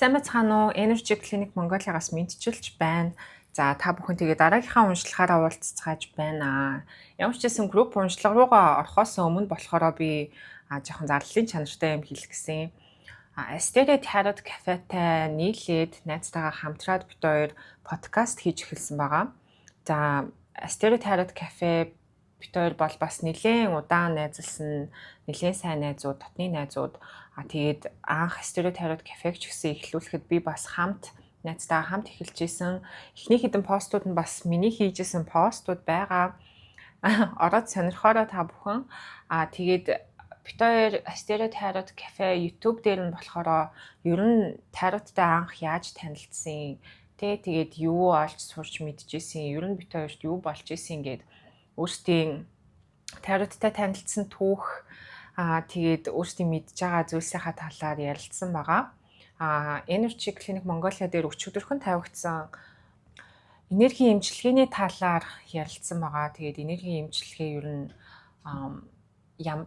Сайн байцгаана уу? Energy Clinic Mongolia-гаас мэдчилж байна. За та бүхэн тэгээ дараагийнхаа уншлагаараа уулзцааж байна. Ямар ч гэсэн групп уншлага руугаа орохоос өмнө болохоор би жоохон зарлалын чанартай юм хэлэх гэсэн. Asteria Tarot Cafe-тай нийлээд найзтайгаа хамтраад бид хоёр подкаст хийж эхэлсэн байгаа. За Asteria Tarot Cafe бид хоёр бол бас нэлээд удаан найзалсан, нэлээд сайн найзууд, дотны найзууд. Тэгээд анх Asteria Tarot Cafe ч гэсэн эхлүүлэхэд би бас найзтайгаа хамт эхэлжсэн. Эхний хэдэн постууд нь бас миний хийжсэн постууд байгаа. Ороод сонирхороо та бүхэн. Тэгээд бид хоёр Asteria Tarot Cafe YouTube дээр нь болохоор ер нь тароттай анх яаж танилцсан, тэгээд юу олж сурч мэдчихсэн, ер нь бид хоёрт юу болж исэн гэд өөрсдийн тароттай танилцсан түүх, тэгээд өөрсдийн мэдж байгаа зүйлсийнхаа талаар ярилцсан байгаа. Energy Clinic Mongolia дээр өчигдөрхөн тавигдсан энергийн эмчилгээний талаар ярилцсан байгаа. Тэгээд энергийн эмчилгээ ер нь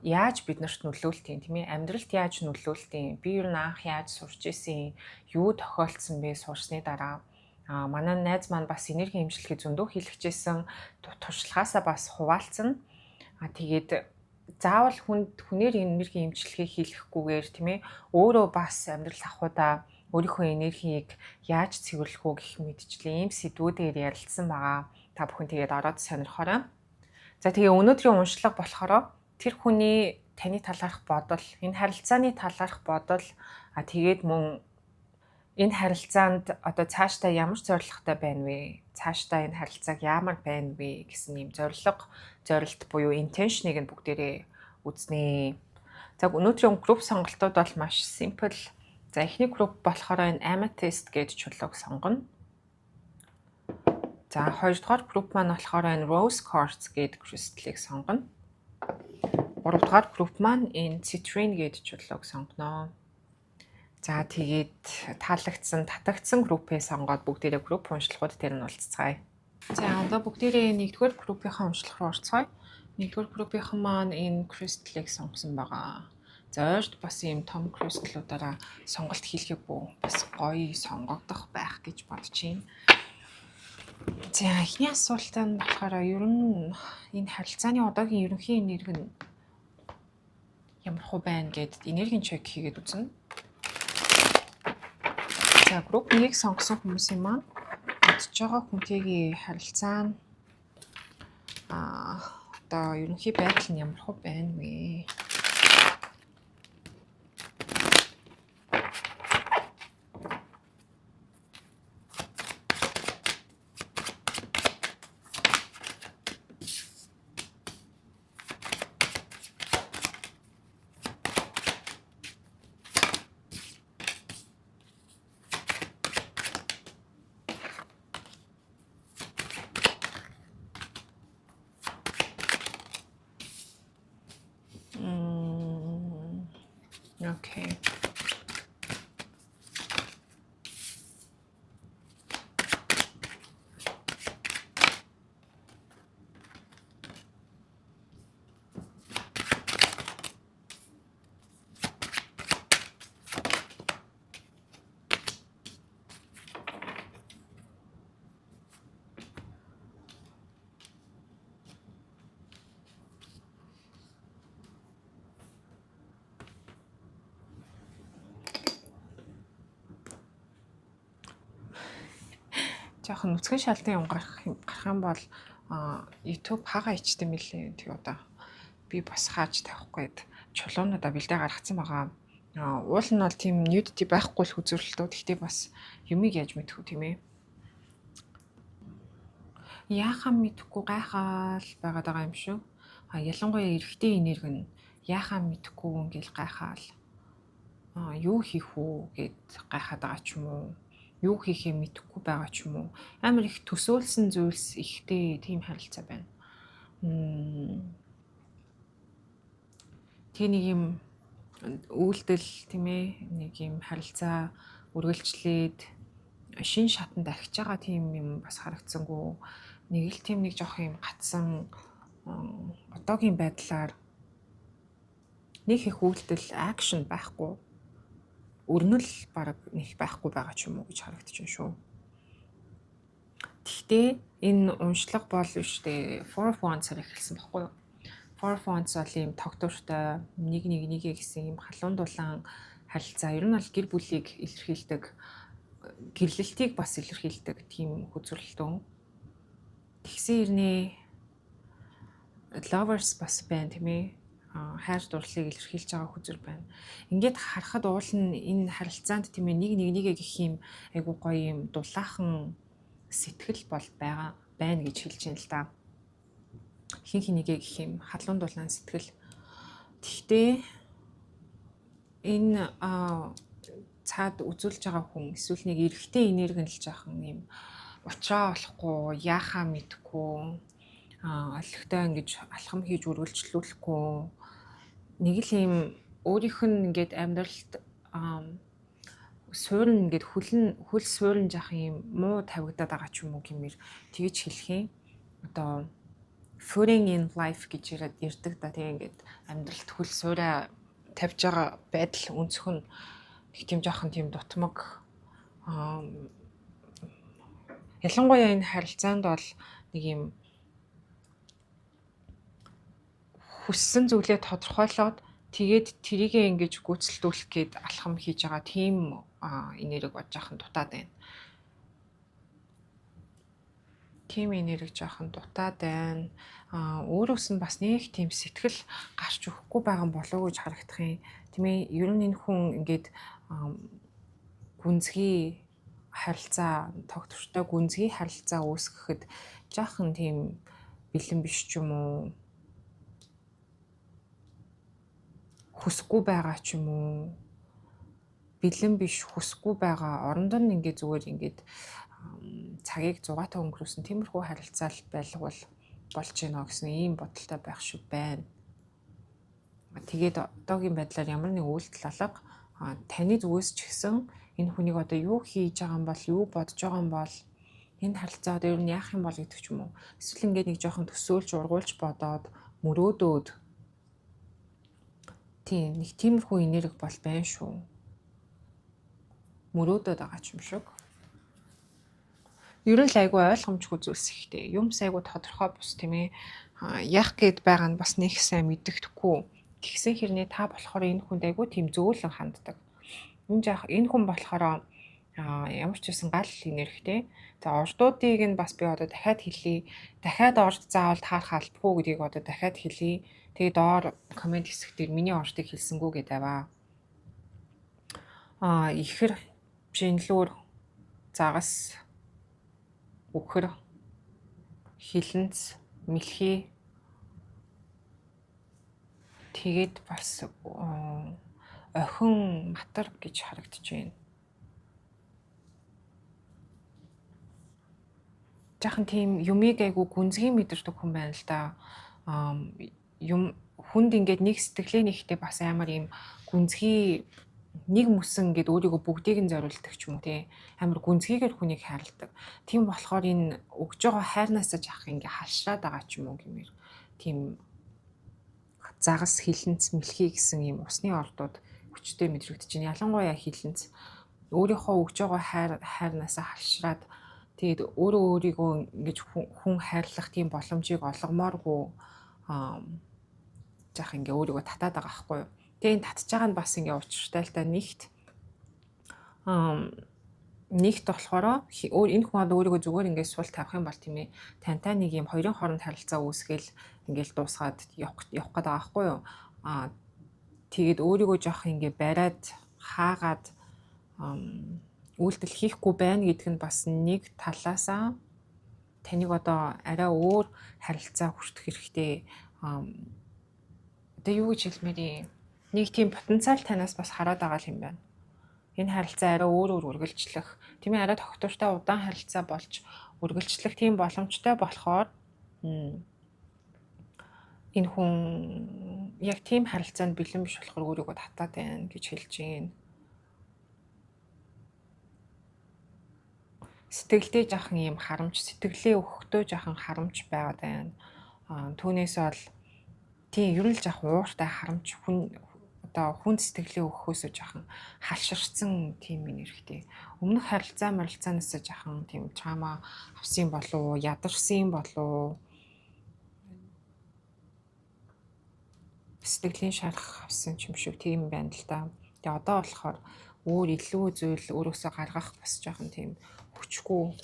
яаж биднэрт нөлөөлтийн, тийм ээ, амьдралд яаж нөлөөлтийн, би ер нь анх яаж сурч исэн, юу тохиолдсон бэ сурсны дараа манай найз маань бас энергийн эмчилгээ зөндөө хийлгэжсэн, туршлагаасаа бас хуваалцсан. Тэгээд заавал хүнээр энергийн эмчилгээ хийлгэхгүйгээр, тийм ээ, өөрөө бас амьдрал ахуйдаа өөрийнхөө энергийг яаж цэвэрлэх үү гэх мэтчлэн ийм сэдвүүдээр ярилцсан байгаа. Та бүхэн тэгээд ороод сонирхорой. За тэгээ өнөөдрийн уншлага болохоор тэр хүний таны талаарх бодол, энэ харилцааны талаарх бодол, тэгээд мөн энэ харилцаанд одоо цаашдаа ямар зорилготой байна вэ? Цаашдаа энэ харилцааг ямар байна вэ гэсэн ийм зорилт буюу intention-ыг нь бүгдээрээ үзнэ. За өнөөдрийн групп сонголтууд бол маш simple. За эхний групп болохоор энэ amethyst гэж чулууг сонгоно. За хоёрдугаар групп маань болохоор энэ rose quartz гэдэг crystal-ыг сонгоно. Гуравдугаар групп маань энэ citrine гэдэг чулууг сонгоно. За тэгээд татагдсан группээ сонгоод бүгдээрээ групп уншлагууд дээр нь уулзцгаая. За одоо бүгдээрээ нэгдүгээр группийнхаа уншлах руу орцгоё. Нэгдүгээр группийнхан маань энэ crystal-ыг сонгосон байгаа. За ойрт бас ийм том crystal-уудаараа сонголт хийлгээгүй бас гоё сонгогдох байх гэж бодож байна. За эхний асуулт нь болохоор ер нь энэ харилцааны одоогийн ерөнхий энерги нь ямар хөө байна гэд энергийн чек хийгээд үзнэ. За групп 1-ийг сонгосон хүмүүсийн маань бодож байгаа хүнтэйгээ харилцаа нь одоо ерөнхий байдал нь ямар хөө байна вэ? Okay. Жохон нүцгэн шалтын юм гарах юм бол YouTube хагаа ичдэм билээ. Тэг одоо би бас хааж тавихгүй чулуунуудаа бэлдээ гаргацсан байгаа. Уул нь бол тийм nudity байхгүй л үзүүлэлтүүд. Гэхдээ бас юмыг яаж мэдэх үү, тийм ээ? Яахаа мэдэхгүй гайхаал байгаад байгаа юм шүү. Ялангуяа эрэгтэй энерги нь яахаа мэдэхгүй ингээл гайхаал. Юу хийх үү гэд гайхаад байгаа ч юм уу? Юу хийхээ мэдэхгүй байгаа ч юм уу? Амар их төсөөлсөн зүйлс ихтэй тийм харилцаа байна. Тэг нэг юм үйлдэл, тийм ээ, нэг юм харилцаа үргэлжлээд шин шатанд ахиж байгаа тийм юм бас харагдсангүй. Нэг л тийм нэг жоох юм гатсан одоогийн байдлаар нэг их үйлдэл акшн байхгүй. өрнөл бараг нэг байхгүй байгаа ч юм уу гэж харагдаж байна шүү. Гэхдээ энэ уншлага бол биш дээ. Four of Wands-аар эхэлсэн баггүй юу? Four of Wands бол ийм тогтвортой нэгээ гэсэн ийм халуун дулаан харилцаа. Ер нь бол гэр бүлийг илэрхийлдэг, гэрлэлтийг бас илэрхийлдэг тийм хүзрэлтөө. Тэгсэн ирнэ lovers бас байна тийм ээ. Хайр дурлалыг илэрхийлж байгаа хүзэр байна. Ингээд харахад уул нь энэ харилцаанд тийм ээ нэгээ гэх юм айгуу гоё юм дулаахан сэтгэл бол байна гэж хэлж байна л да. Хин хинийгээ гэх юм халуун дулаан сэтгэл. Гэхдээ энэ цаад үзүүлж байгаа хүн эсвэл нэг эрэгтэй энерги нь л жаахан юм уучраа болохгүй, яахаа мэдгүй, олигтой ингэж алхам хийж үргэлжлүүлэхгүй нэг л юм өөрийнх нь ингээд амьдралд суурн ингээд хөл суурн жах юм муу тавигдаад байгаа ч юм уу гэмээр тэгж хэлэх юм. Одоо falling in life гэж ярьдаг да тийм ингээд амьдралд хөл суураа тавьж байгаа байдал өнцгөн их тийм жоохон тийм дутмаг ялангуяа энэ харилцаанд бол нэг юм хүссэн зүйлээ тодорхойлоод тэгээд тэрийгээ ингэж гүйцэлдүүлэх гээд алхам хийж байгаа тийм энерги бод жаахан дутаад байна. Тийм энерги жаахан дутаад байна. Өөрөөс нь бас нэг тийм сэтгэл гарч өгөхгүй байгаа болов уу гэж харагдах юм. Тийм ээ, ер нь энэ хүн ингээд гүнзгий харилцаа, тогтвортой гүнзгий харилцаа үүсгэхэд жаахан тийм бэлэн биш ч юм уу? Хүсэхгүй байгаа ч юм уу? Бэлэн биш, хүсэхгүй байгаа. Орондоо нь ингээд зүгээр ингээд цагийг зугаатай өнгөрөөсөн тиймэрхүү харилцаа байлгавал болж гинэ гэсэн ийм бодолтой байх шиг байна. Тэгээд одоогийн байдлаар ямар нэг үйлдэл алга таны зүгээс ч гэсэн энэ хүнийг одоо юу хийж байгаа юм бол, юу бодож байгаа юм бол, энэ харилцаа одоо ер нь яах юм бол гэдэг ч юм уу. Эсвэл ингээд нэг жоохон төсөөлж ургуулж бодоод мөрөөдөөд тийм нэг тиймэрхүү энерги бол байна шүү. Мөрөөдөөд байгаа ч юм шиг. Ер нь л айгүй ойлгомжгүй зүйлс ихтэй. Юм айгүй тодорхой бус тийм ээ. Яах гээд байгаа нь бас нэг сайн мэддэхгүй. Тэгсэн хэрнээ та болохоор энэ хүнд айгүй тийм зөөлөн ханддаг. Энэ хүн болохоор ямар ч байсан гал энергитэй. За ордуудыг нь бас би одоо дахиад хэлье. Дахиад орд заавал таарах албагүй гэдгийг одоо дахиад хэлье. Тэгээ доор комент хэсэг дээр миний ордыг хэлсэнгүү гэдэг аваа. Ихэр, шинлүүр, загас, үхэр, хилэнц, мэлхий. Тэгээд бас охин матар гэж харагдаж байна. Жахан тийм юмыг айгу гүнзгий мэдэрдэг хүн байна л да. Юм хүнд ингээд нэг сэтгэлээ нэгтэй бас амар юм гүнзгий нэг мөсөн ингээд өөрийгөө бүгдийг нь зориулдаг ч юм уу тий. Амар гүнзгийгээр хүнийг хайрладаг. Тийм болохоор энэ өгж байгаа хайрнаасаа жаах ингээд халшраад байгаа ч юм уу гэмээр. Тийм загас, хилэнц, мэлхий гэсэн ийм усны ордууд хүчтэй мэдрэгдэж байна. Ялангуяа хилэнц өөрийнхөө өгж байгаа хайрнаасаа халшраад тэгээд өөрийгөө ингэж хүн хайрлах тийм боломжийг олгомооргүй жаах ингээ өөрийгөө татаад байгаа байхгүй юу. Тэгээд татж байгаа нь бас ингээ учиртай л да нэгт болохоор энэ хүн өөрийгөө зүгээр ингээ суул тавих юм бол тийм ээ тантай нэг юм хоёрын хооронд харилцаа үүсгээл ингээл дуусгаад явах гээд байгаа байхгүй юу. Тэгээд өөрийгөө жоох ингээ бариад хаагаад үйлдэл хийхгүй байна гэдг нь бас нэг талаасаа таныг одоо арай өөр харилцаа хүртэх хэрэгтэй. Одоо юу гэж хэлмээр нэг тийм потенциал танаас бас хараад байгаа юм байна. Энэ харилцаа арай өөр үргэлжлэх, тийм ээ арай тогтвортой удаан харилцаа болж үргэлжлэх тийм боломжтой болохоор энэ хүн яг тийм харилцаанд бэлэн биш болохоор өөрийгөө татаад байна гэж хэлж байна. Сэтгэлдээ жахан юм харамж, сэтгэлээ өгөхдөө жахан харамж байгаад байна. Түүнээс бол тийм ер нь л жаах ууртай харамж хүн одоо хүнд сэтгэлээ өгөхөөсөө жоохон халширсан тийм энергитэй. Өмнөх харилцаанаас жоохон тийм трама авсан болов, ядарсан болов, сэтгэлийн шарах авсан юм шиг тийм байна л да. Тэгээ одоо болохоор өөр илүү зүйл өөрөөсөө гаргах бас жоохон тийм хүчгүй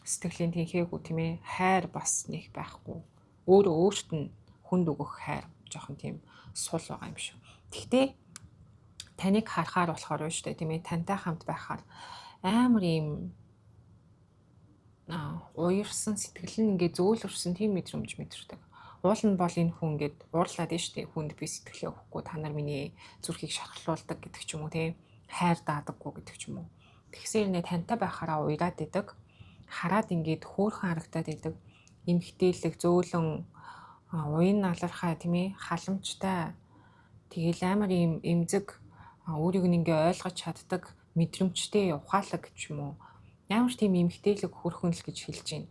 сэтгэлийн тэнхээгүй тийм ээ, хайр бас нэг байхгүй. Өөрт нь хүнд өгөх хайр жоохон тийм сул байгаа юм шиг. Гэхдээ таныг харахаар болохоор байна шүү дээ тийм ээ, тантай хамт байхаар амар ийм уярсан сэтгэл нь ингээ зөөлрсөн тийм мэдрэмж мэдэрдэг. Уул нь бол энэ хүн ингээд уурлаад нь шүү дээ, хүнд би сэтгэлээ өгөхгүй та нар миний зүрхийг шархлуулдаг гэдэг ч юм уу тийм, хайр даадаггүй гэдэг ч юм уу. Тэгсээр нэ тантай байхаараа уяраад идэг, хараад ингээд хөөрхөн харагдаад идэг, эмгтээлэг зөөлөн уян налархаа тийм ээ, халамжтай, тэгэл амар ийм эмзэг, өөрийг нь ингээ ойлгож чаддаг мэдрэмжтэй ухаалаг ч юм уу, ямар ч тийм эмгтээлэг хөрхөн л гэж хэлж байна.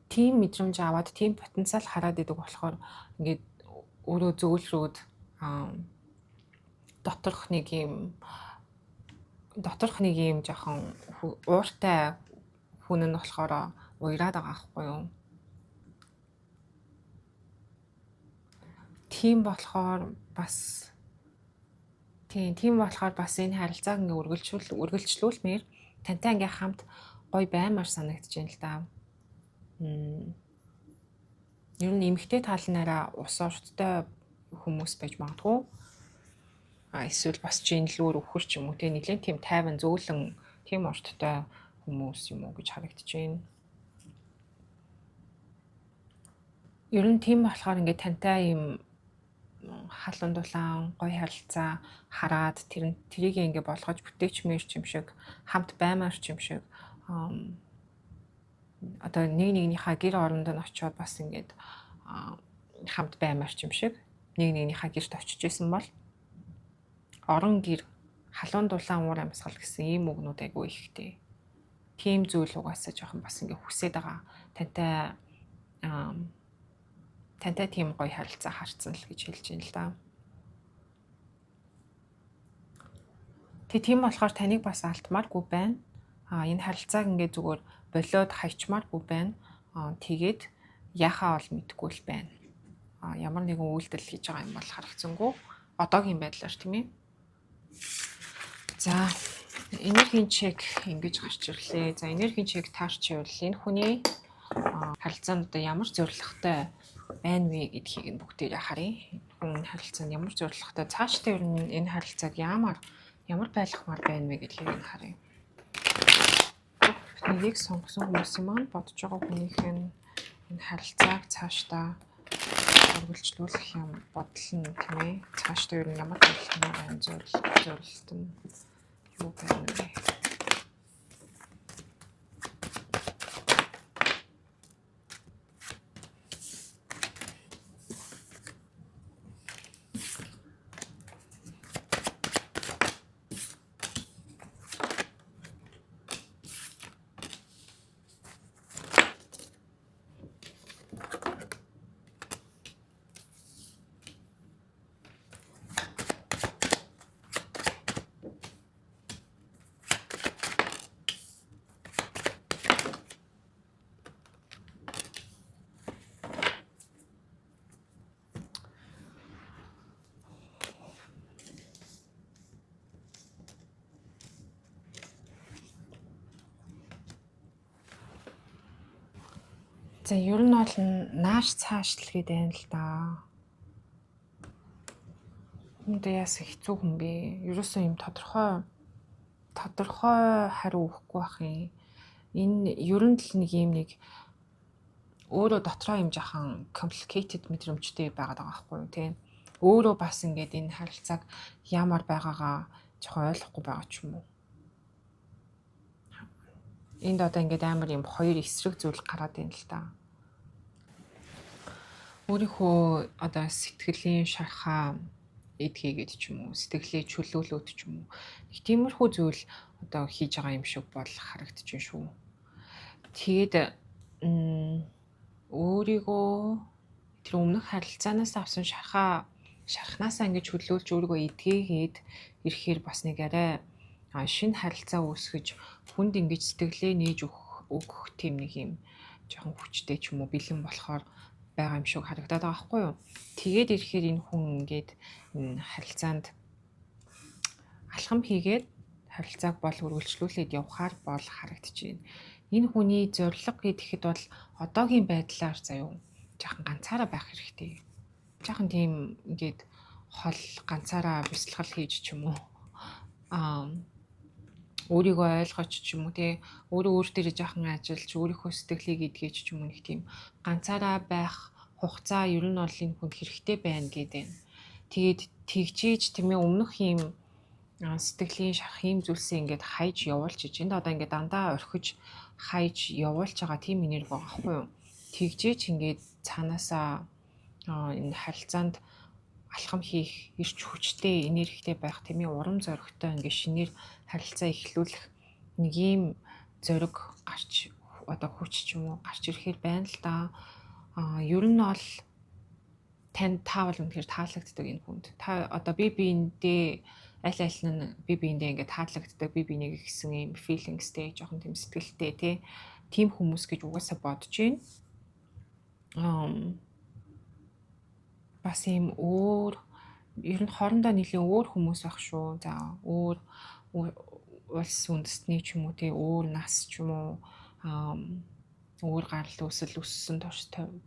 Тийм мэдрэмж аваад тийм потенциал хараад идэг болохоор ингээд өөрөө зөөлрөөд доторх нэг юм жоохон ууртай хүн нь болохоор уяраад байгаа байхгүй юу. Тийм болохоор бас энэ харилцааг ингээ үргэлжлүүлмээр тантай ингээ хамт гоё баймаар санагдаж байна л да. Ер нь эмгтэй талнаараа ус орттой хүмүүс байж магадгүй. Эсвэл бас жинлүүр өвхөр ч юм уу те, нэлээд тийм тайван зөөлөн тийм орттой хүмүүс юм уу гэж харагдаж байна. Ер нь тийм болохоор ингээ тантай юм халуун дулаан гоё харилцаа хараад тэрийг ингээ болгож бүтэечмээр ч юм шиг, хамт баймаар ч юм шиг, одоо нэгнийхээ гэр оронд нь очиод бас ингээд хамт баймаар ч юм шиг нэгнийхээ гэрт очиж исэн бол орон гэр халуун дулаан уур амьсгал гэсэн ийм үгнүүд айгүй ихтэй. Тийм зүйл угаасаа жоохон бас ингээ хүсээд байгаа. Тантай тийм гоё харилцаа харцсан л гэж хэлж байна л да. Тийм болохоор таныг бас алдмааргүй байна. Энэ харилцааг ингээ зүгээр болоод хайчмааргүй байна. Тэгээд яхаа бол мэдгүй л байна. Ямар нэгэн үйлдэл хийж байгаа юм бол харагцсангүй. Одоогийн байдлаар тийм ээ. За, энергийн чек ингэж гарч ирлээ. За, энергийн чек таарч ивэл энэ хүний харилцаанд одоо ямар зорилготой байна вэ гэдгийг нь бүгдээрээ харъя. Хүн харилцаанд ямар зорилготой, цаашдаа ер нь энэ харилцааг ямар байлгахмаар байна вэ гэдгийг нь харъя. Нэгийг сонгосон хүмүүсийн маань бодож байгаа хүнийх нь энэ харилцааг цаашдаа үргэлжлүүлэх юм бодол нь тийм ээ. Цаашдаа ер нь ямар зорилготой байна, зорилт нь юу байна вэ? За, ер нь бол нааш цааш л гээд байна л да. Хүндээ яас хэцүү хүн бэ? Ерөөсөө юм тодорхой хариу өгөхгүй байх юм. Энэ ер нь л нэг юм өөрөө дотроо юм жахан complicated мэдрэмжтэй байгаад байгаа байхгүй юу тийм. Өөрөө бас ингээд энэ харилцааг ямар байгаагаа жоохон ойлгохгүй байгаа ч юм уу. Энд одоо ингээд амар юм хоёр эсрэг зүйл гараад байна л да. Өөрийнхөө одоо сэтгэлийн шархаа эдхийгээд ч юм уу, сэтгэлээ чөлөөлөөд ч юм уу. Их тиймэрхүү зүйл одоо хийж байгаа юм шиг бол харагдаж байна шүү. Тэгээд өөрийгөө тэр өмнөх харилцаанаас авсан шархаа шархнаасаа ингэж хөдлүүлж өөрийгөө эдгээгээд ирэхээр бас нэг арай шинэ харилцаа үүсгэж хүнд ингэж сэтгэлээ нээж өгөх тийм нэг юм жоохон хүчтэй ч юм уу бэлэн болохоор байгаа юм шиг харагдаад байгаа байхгүй юу. Тэгээд ирэхээр энэ хүн ингээд энэ харилцаанд алхам хийгээд харилцааг бол үргэлжлүүлээд явхаар бол харагдчихээн. Энэ хүний зорилго гэхэд бол одоогийн байдлаар заяа жоохон ганцаараа байх хэрэгтэй. Жоохон тийм ингээд хол ганцаараа бясалгал хийж ч юм уу өөрийгөө ойлгооч ч юм уу тий өөрөө дээр жоохон ажиллаж өөрийнхөө сэтгэлийг эдгэж ч юм уу нэг тийм ганцаараа байх хугацаа ер нь бол энэ хүнд хэрэгтэй байна гэдэг. Тэгээд тэгжиж тэмээ өмнөх юм сэтгэлийн шарах юм зүйлсээ ингээд хайж явуулж иж энд одоо ингээд дандаа орхиж хайж явуулж байгаа тийм энерги байгаа байхгүй юу. Тэгжиж ингээд цаанаасаа энэ харилцаанд алхам хийх ирч хүчтэй энергитэй байх тийм ээ урам зоригтой ингээд шинээр харилцаа эхлүүлэх нэг юм зориг гарч одоо хүч ч юм уу гарч ирэхээр байна л да. Ер нь бол танд таавал үнэхээр таалагддаг энэ хүнд. Та одоо би биендээ аль нь би биендээ ингээд таалагддаг би бинийг гэсэн юм feelingsтэй жоохон тийм сэтгэлтэй тийм хүмүүс гэж угаасаа бодож байна. Бас юм өөр ер нь хоорондоо нэлийн өөр хүмүүс байх шүү. За өөр улс үндэстний ч юм уу тий өөр нас ч юм уу өөр гарал үүсэл өссөн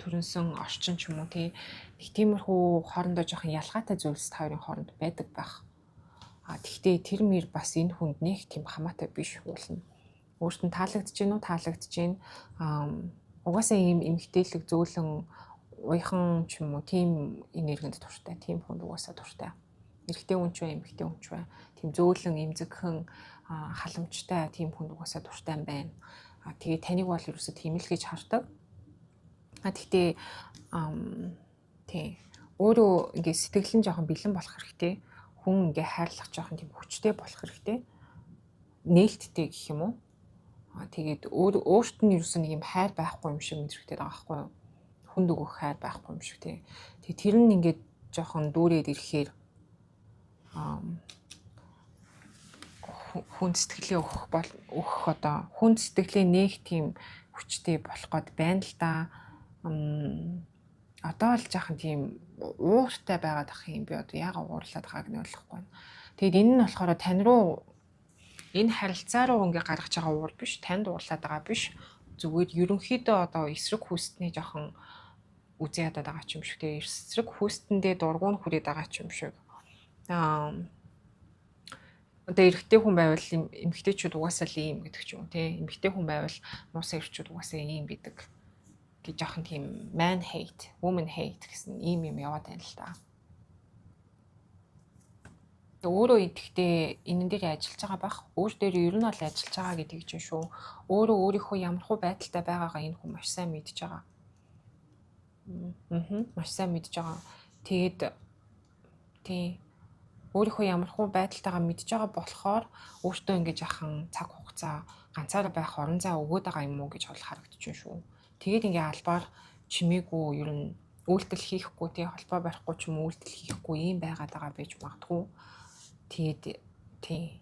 төрөнсөн орчин ч юм уу тий нэг тиймэрхүү хоорондоо жоохон ялгаатай зүйлс та хоёрын хооронд байдаг байх. Тэгтээ тэр мөр бас энэ хүнд нэг тийм хамаатай биш уулна. Өөрт нь таалагдж гин үү таалагдж гин угаасаа ийм эмгтээлэг зөөлөн уяхан ч юм уу тийм энергинд дуртай тийм хүнд угаасаа дуртай. Эрэгтэй хүн ч бай эмэгтэй хүн ч бай тийм зөөлөн эмзэгхэн халамжтай тийм хүнд угаасаа дуртай юм байна. Тэгээ таныг бол ерөөсөө тийм л гэж хардаг. Тэгтээ тий өөрөө ингээ сэтгэл нь жоохон бэлэн болох хэрэгтэй. Хүн ингээ хайрлах жоохон тийм хүчтэй болох хэрэгтэй. Нээлттэй гэх юм уу? Тэгээд өөрт нь ерөөсөө нэг юм хайр байхгүй юм шиг мэдрэгдээд байгаа байхгүй юу? Хүнд өгөх хайр байхгүй юм шиг тий. Тэгээ тэр нь ингээд жоохон дүүрээд ирэхээр хүн сэтгэлээ өгөх одоо хүн сэтгэлээ нэг тийм хүчтэй болох гээд байна л да. Одоо л жоохон тийм ууртай байгаад ах юм би одоо яагаад уурлаад байгааг нь ойлгохгүй байна. Тэгэд энэ нь болохоор тань руу энэ харилцаа руу ингээ гаргаж байгаа уур биш, танд уурлаад байгаа биш. Зүгээр ерөнхийдөө одоо эсрэг хүсний жоохон үзээ ядаад байгаа ч юм шиг тий. Эсрэг хүстэндээ дургуун хүрээд байгаа ч юм шиг. Одоо эрэгтэй хүн байвал эмэгтэйчүүд угаасаа л ийм гэдэг ч юм тий. Эмэгтэй хүн байвал нуусаа ирчүүд угаасаа ийм бидэг гэж жоохон тийм man hate, woman hate гэсэн ийм юм яваад байна л да. Өөрөө идэхдээ энэ дээр ажиллаж байгаа байх. Өөр дээр ер нь бол ажиллаж байгаа гэдэг чинь шүү. Өөрөө өөрийнхөө ямархуу байдалтай байгаагаа энэ хүн маш сайн мэдж байгаа. Маш сайн мэдж байгаа. Тэгээд тий өөрийнхөө ямархуу байдалтайгаа мэдж байгаа болохоор өөртөө ингэж яхан цаг хугацаа ганцаараа байх орон зай өгөөд байгаа юм уу гэж бол харагдчихжээ шүү. Тэгээд ингээ албаар чимээгүй ер нь үйлдэл хийхгүй тий холбоо барихгүй ч юм үйлдэл хийхгүй ийм байгаад байгаа байж магадгүй. Тэгээд тий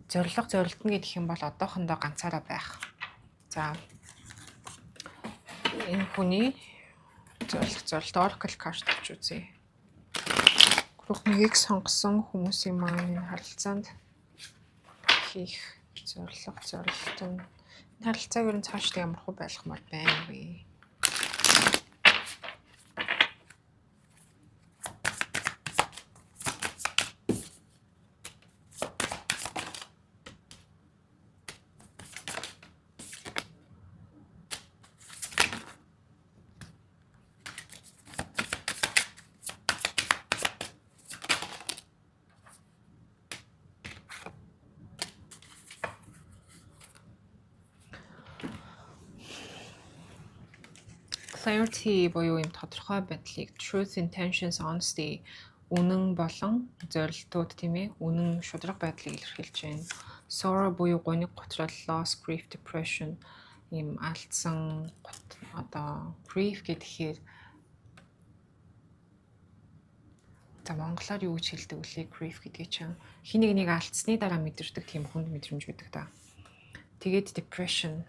зорилтно гэдэг юм бол одоохондоо ганцаараа байх. За энэ хүний зорилт Oracle card авч үзье. Гурван мөгийг сонгосон хүмүүсийн маань харилцаанд хийх зорилт нь харилцааг ер нь цаашдаа ямархуу байлгамаар байна вэ? Clarity буюу юм тодорхой байдлыг truth, intentions, honesty үнэн болон зорилтууд тийм ээ үнэн шударга байдлыг илэрхийлж байна. Sorrow буюу гуниг готрол, loss, grief, depression ийм алдсан одоо grief гэхээр За монголоор юу гэж хэлдэг вүлээ? Grief гэдгийг чинь хин нэг алдсны дараа мэдэрдэг тийм хүнд мэдрэмж байдаг та. Тэгээд depression,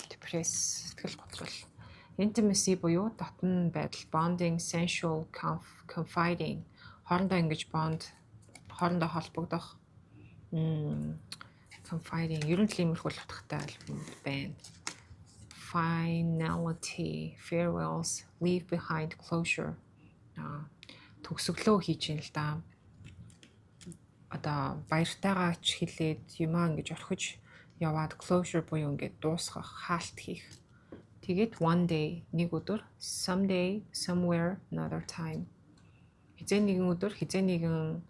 сэтгэл готрол. Intimacy буюу дотн байдал, bonding, sensual, confiding. Хоорондоо ингэж хоорондоо холбогдох. Confiding. Ер нь л иймэрхүү л утгатай байна. Finality, farewells, leave behind, closure. Төгсгөлөө хийж юм л да. Одоо баяртайгаа ч хэлээд юмаа ингэж орхиж яваад closure буюу ингэж дуусгах, хаалт хийх. Тэгээд one day, нэг өдөр, someday, somewhere, another time. Хизээ нэгэн өдөр, хизээ нэгэн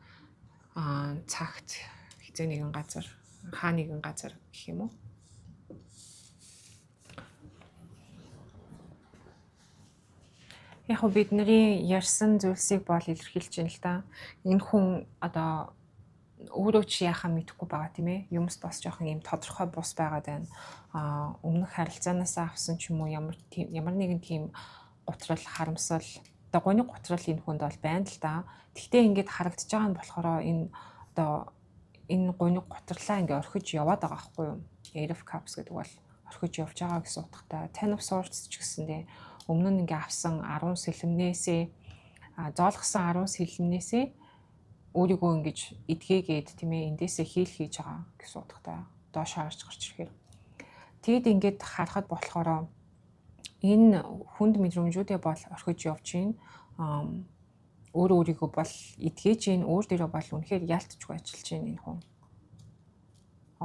цагт, хизээ нэгэн газар, хаа нэгэн газар гэх юм уу? Яг бидний ярьсан зүйлсийг бол илэрхийлж байна л да. Энэ хүн одоо өөрөө ч яхаа мэдэхгүй байгаа тийм ээ. Юмс бас жоохон юм тодорхой бус байгаад байна. Өмнөх харилцаанаас авсан ч юм уу ямар нэгэн тийм готрол, харамсал, одоо гоны готрол энэ хүнд бол байна л да. Тэгтээ ингээд харагдаж байгаа нь болохоор энэ гоны готрлаа ингээд орхиж яваад байгаа байхгүй юу? Eight of Cups гэдэг бол орхиж явж байгаа гэсэн утгатай. Ten of Swords ч гэсэндээ өмнө нь ингээ авсан 10 сэлмнээсээ зоолгосон 10 сэлмнээсээ өөрийгөө ингэж эдгээгээд тийм ээ эндээсээ хийл хийж байгаа гэсэн утгатай. Доош харж гарч ирэхээр. Тэгэд ингээд харахад болохоор энэ хүнд мэдрэмжүүдээ бол орхиж явж гин өөрийгөө бол эдгээж гин өөр дээрээ бол үнэхээр яалтчгүй ажиллаж гин энэ хүн.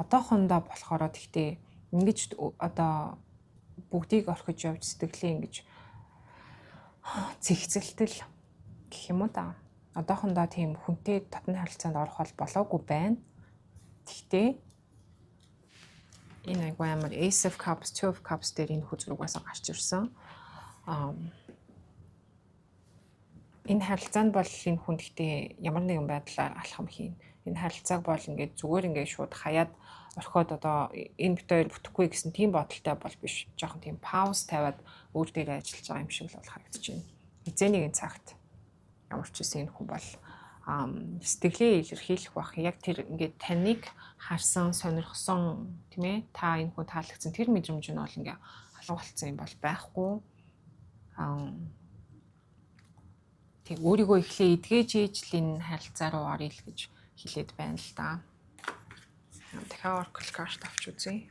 Одоохондоо болохоор тэгтээ ингэж одоо бүгдийг орхиж явж сэтгэлээ ингэж зэгцэлтэл гэх юм уу та. Одоохондоо тийм хүнтэй татны харилцаанд орох болоогүй байна. Тэгтээ энэ айгүй амар Ace of Cups, Two of Cups дээр энэ хүзрүүгээс гарч ирсэн. Энэ харилцаанд бол энэ хүн гэхдээ ямар нэгэн байдлаар алхам хийн. Энэ харилцааг бол ингээд зүгээр ингээд шууд хаяад орхиод одоо энэ бит хоёр бүтэхгүй гэсэн тийм бодолтой бол биш. Жохон тийм пауз тавиад өөр дээрээ ажиллаж байгаа юм шиг л харагдаж байна. Хизээ нэгэн цагт ямар ч үсэн энэ хүн бол сэтгэлээ илэрхийлэх бах. Яг тэр ингээд таныг харсан, сонирхсон тийм ээ та энэ хүн таалагдсан тэр мэдрэмж нь бол ингээд алга болцсон юм бол байхгүй. Тэг өөрийгөө эхлээ эдгээж ижил энэ харилцаа руу орё л гэж хэлээд байна л да. Тэгэхээр Oracle card авч үзье.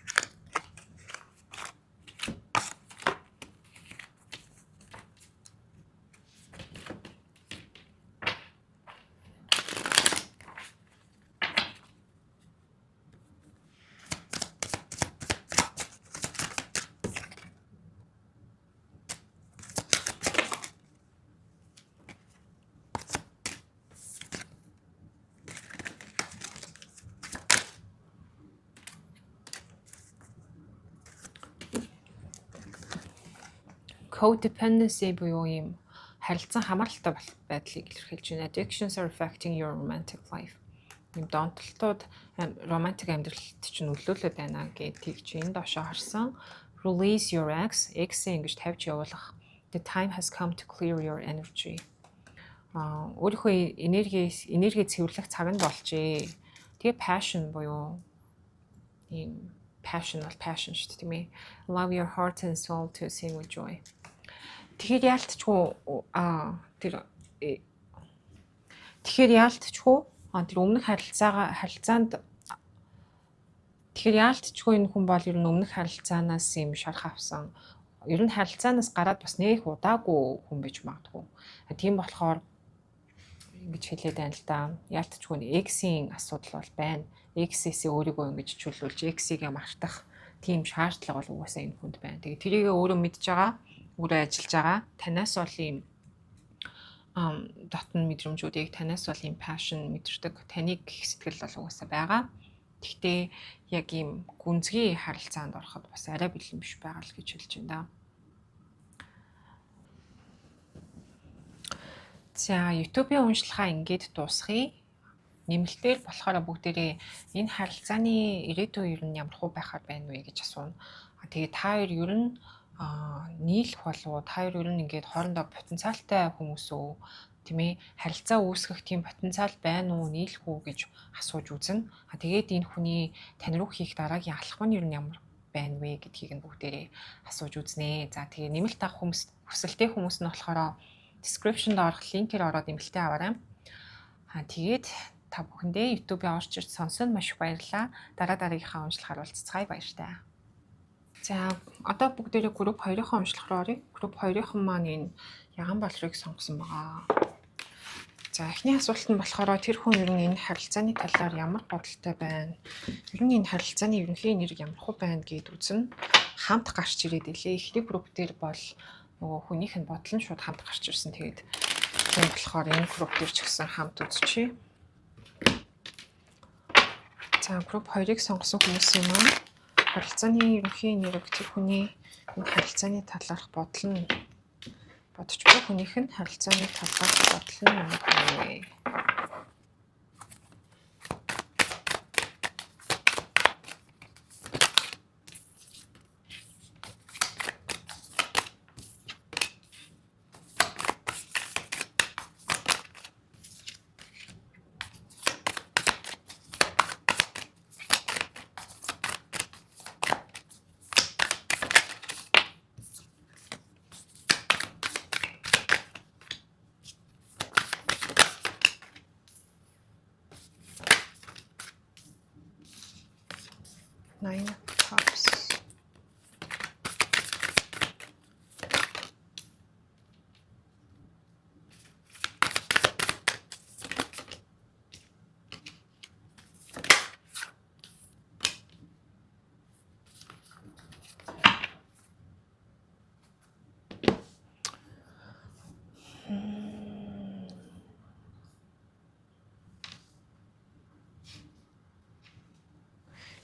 Codependency буюу юм харилцан хамааралтай байдлыг илэрхийлж байна. Addictions are affecting your romantic life. Юм донтолтууд романтик амьдралд чинь нөлөөлөд байна гэдгийг чинь доошоо харсан. Release your ex ингэж тавьж явуулах. The time has come to clear your energy. Өөрийнхөө энерги цэвэрлэх цаг нь болжээ. Тэгээ passion буюу юм passion шүү дээ тийм ээ. Allow your heart and soul to sing with joy. Тэгэхээр яалтчгүй тэр өмнөх харилцаанд тэгэхээр яалтчгүй энэ хүн бол ер нь өмнөх харилцаанаас юм шарх авсан. Ер нь харилцаанаас гараад бас нэх удаагүй хүн байж магадгүй. Тийм болохоор ингэж хэлээд байна л да. Яалтчгүй X-ийн асуудал бол байна. X-ээс өөрийгөө ингэж чөлөөлж X-ийг мартах тийм шаардлага бол угаасаа энэ хүнд байна. Тэгээ тэрийг өөрөө мэдж байгаа, өөрөө ажиллаж байгаа. Танаас бол ийм дотн мэдрэмжүүдийг танаас бол ийм passion мэдэрдэг. Таныг гих сэтгэл бол угаасаа байгаа. Гэхдээ яг ийм гүнзгий харилцаанд ороход бас арай бэлэн биш байгаа л гэж хэлж байна да. За YouTube-ийн уншлагаа ингээд дуусгая. Нэмэлтээр болохоор бүгдээрээ энэ харилцааны ирээдүйн ер нь ямар хөө байхаар байна вэ гэж асууна. Тэгээ та хоёр ер нь нийлэх болов уу? Та хоёр ер нь ингээд хоорондоо потенциалтай хүмүүс үү? тийм ээ, харилцаа үүсгэх тийм потенциал байна уу, нийлэх үү гэж асууж үзнэ. Тэгээд энэ хүний тань руу хийх дараагийн алхам нь ер нь ямар байна вэ гэдгийг нь бүгдээрээ асууж үзнэ. За тэгээ нэмэлт авах хүсэлтэй хүмүүс нь болохоор description-д орох линкээр ороод нэмэлтээ аваарай. Тэгээд та бүхэндээ YouTube-ийн орж ирж сонсонд маш их баярлалаа. Дараагийнхаа уншлахаар уулзцгаая, баяртай. За одоо бүгдээрээ групп 2-ын уншлах руу оръё. Групп 2-ын маань энэ яган болрыг сонгосон байгаа. За эхний асуулт нь болохоор тэр хүн ер нь энэ харилцааны талаар ямар бодолтой байна? Ер нь энэ харилцааны ерөнхий нэр ямар хөө байна гэд үзнэ. Хамт гарч ирээд илээ. Эхний групп дээр бол нөгөө хүнийх нь бодол нь шууд хамт гарч ирсэн. Тэгээд тийм болохоор энэ групп дээр ч гэсэн хамт үзчихье. За групп 2-ыг сонгосон хүмүүсийн маань харилцааны ерөнхий нэрийг тэр хүний энэ харилцааны талаарх бодол нь бодож буй хүнийх нь харилцааны талаарх бодол нь ямар вэ? Nine of Cups.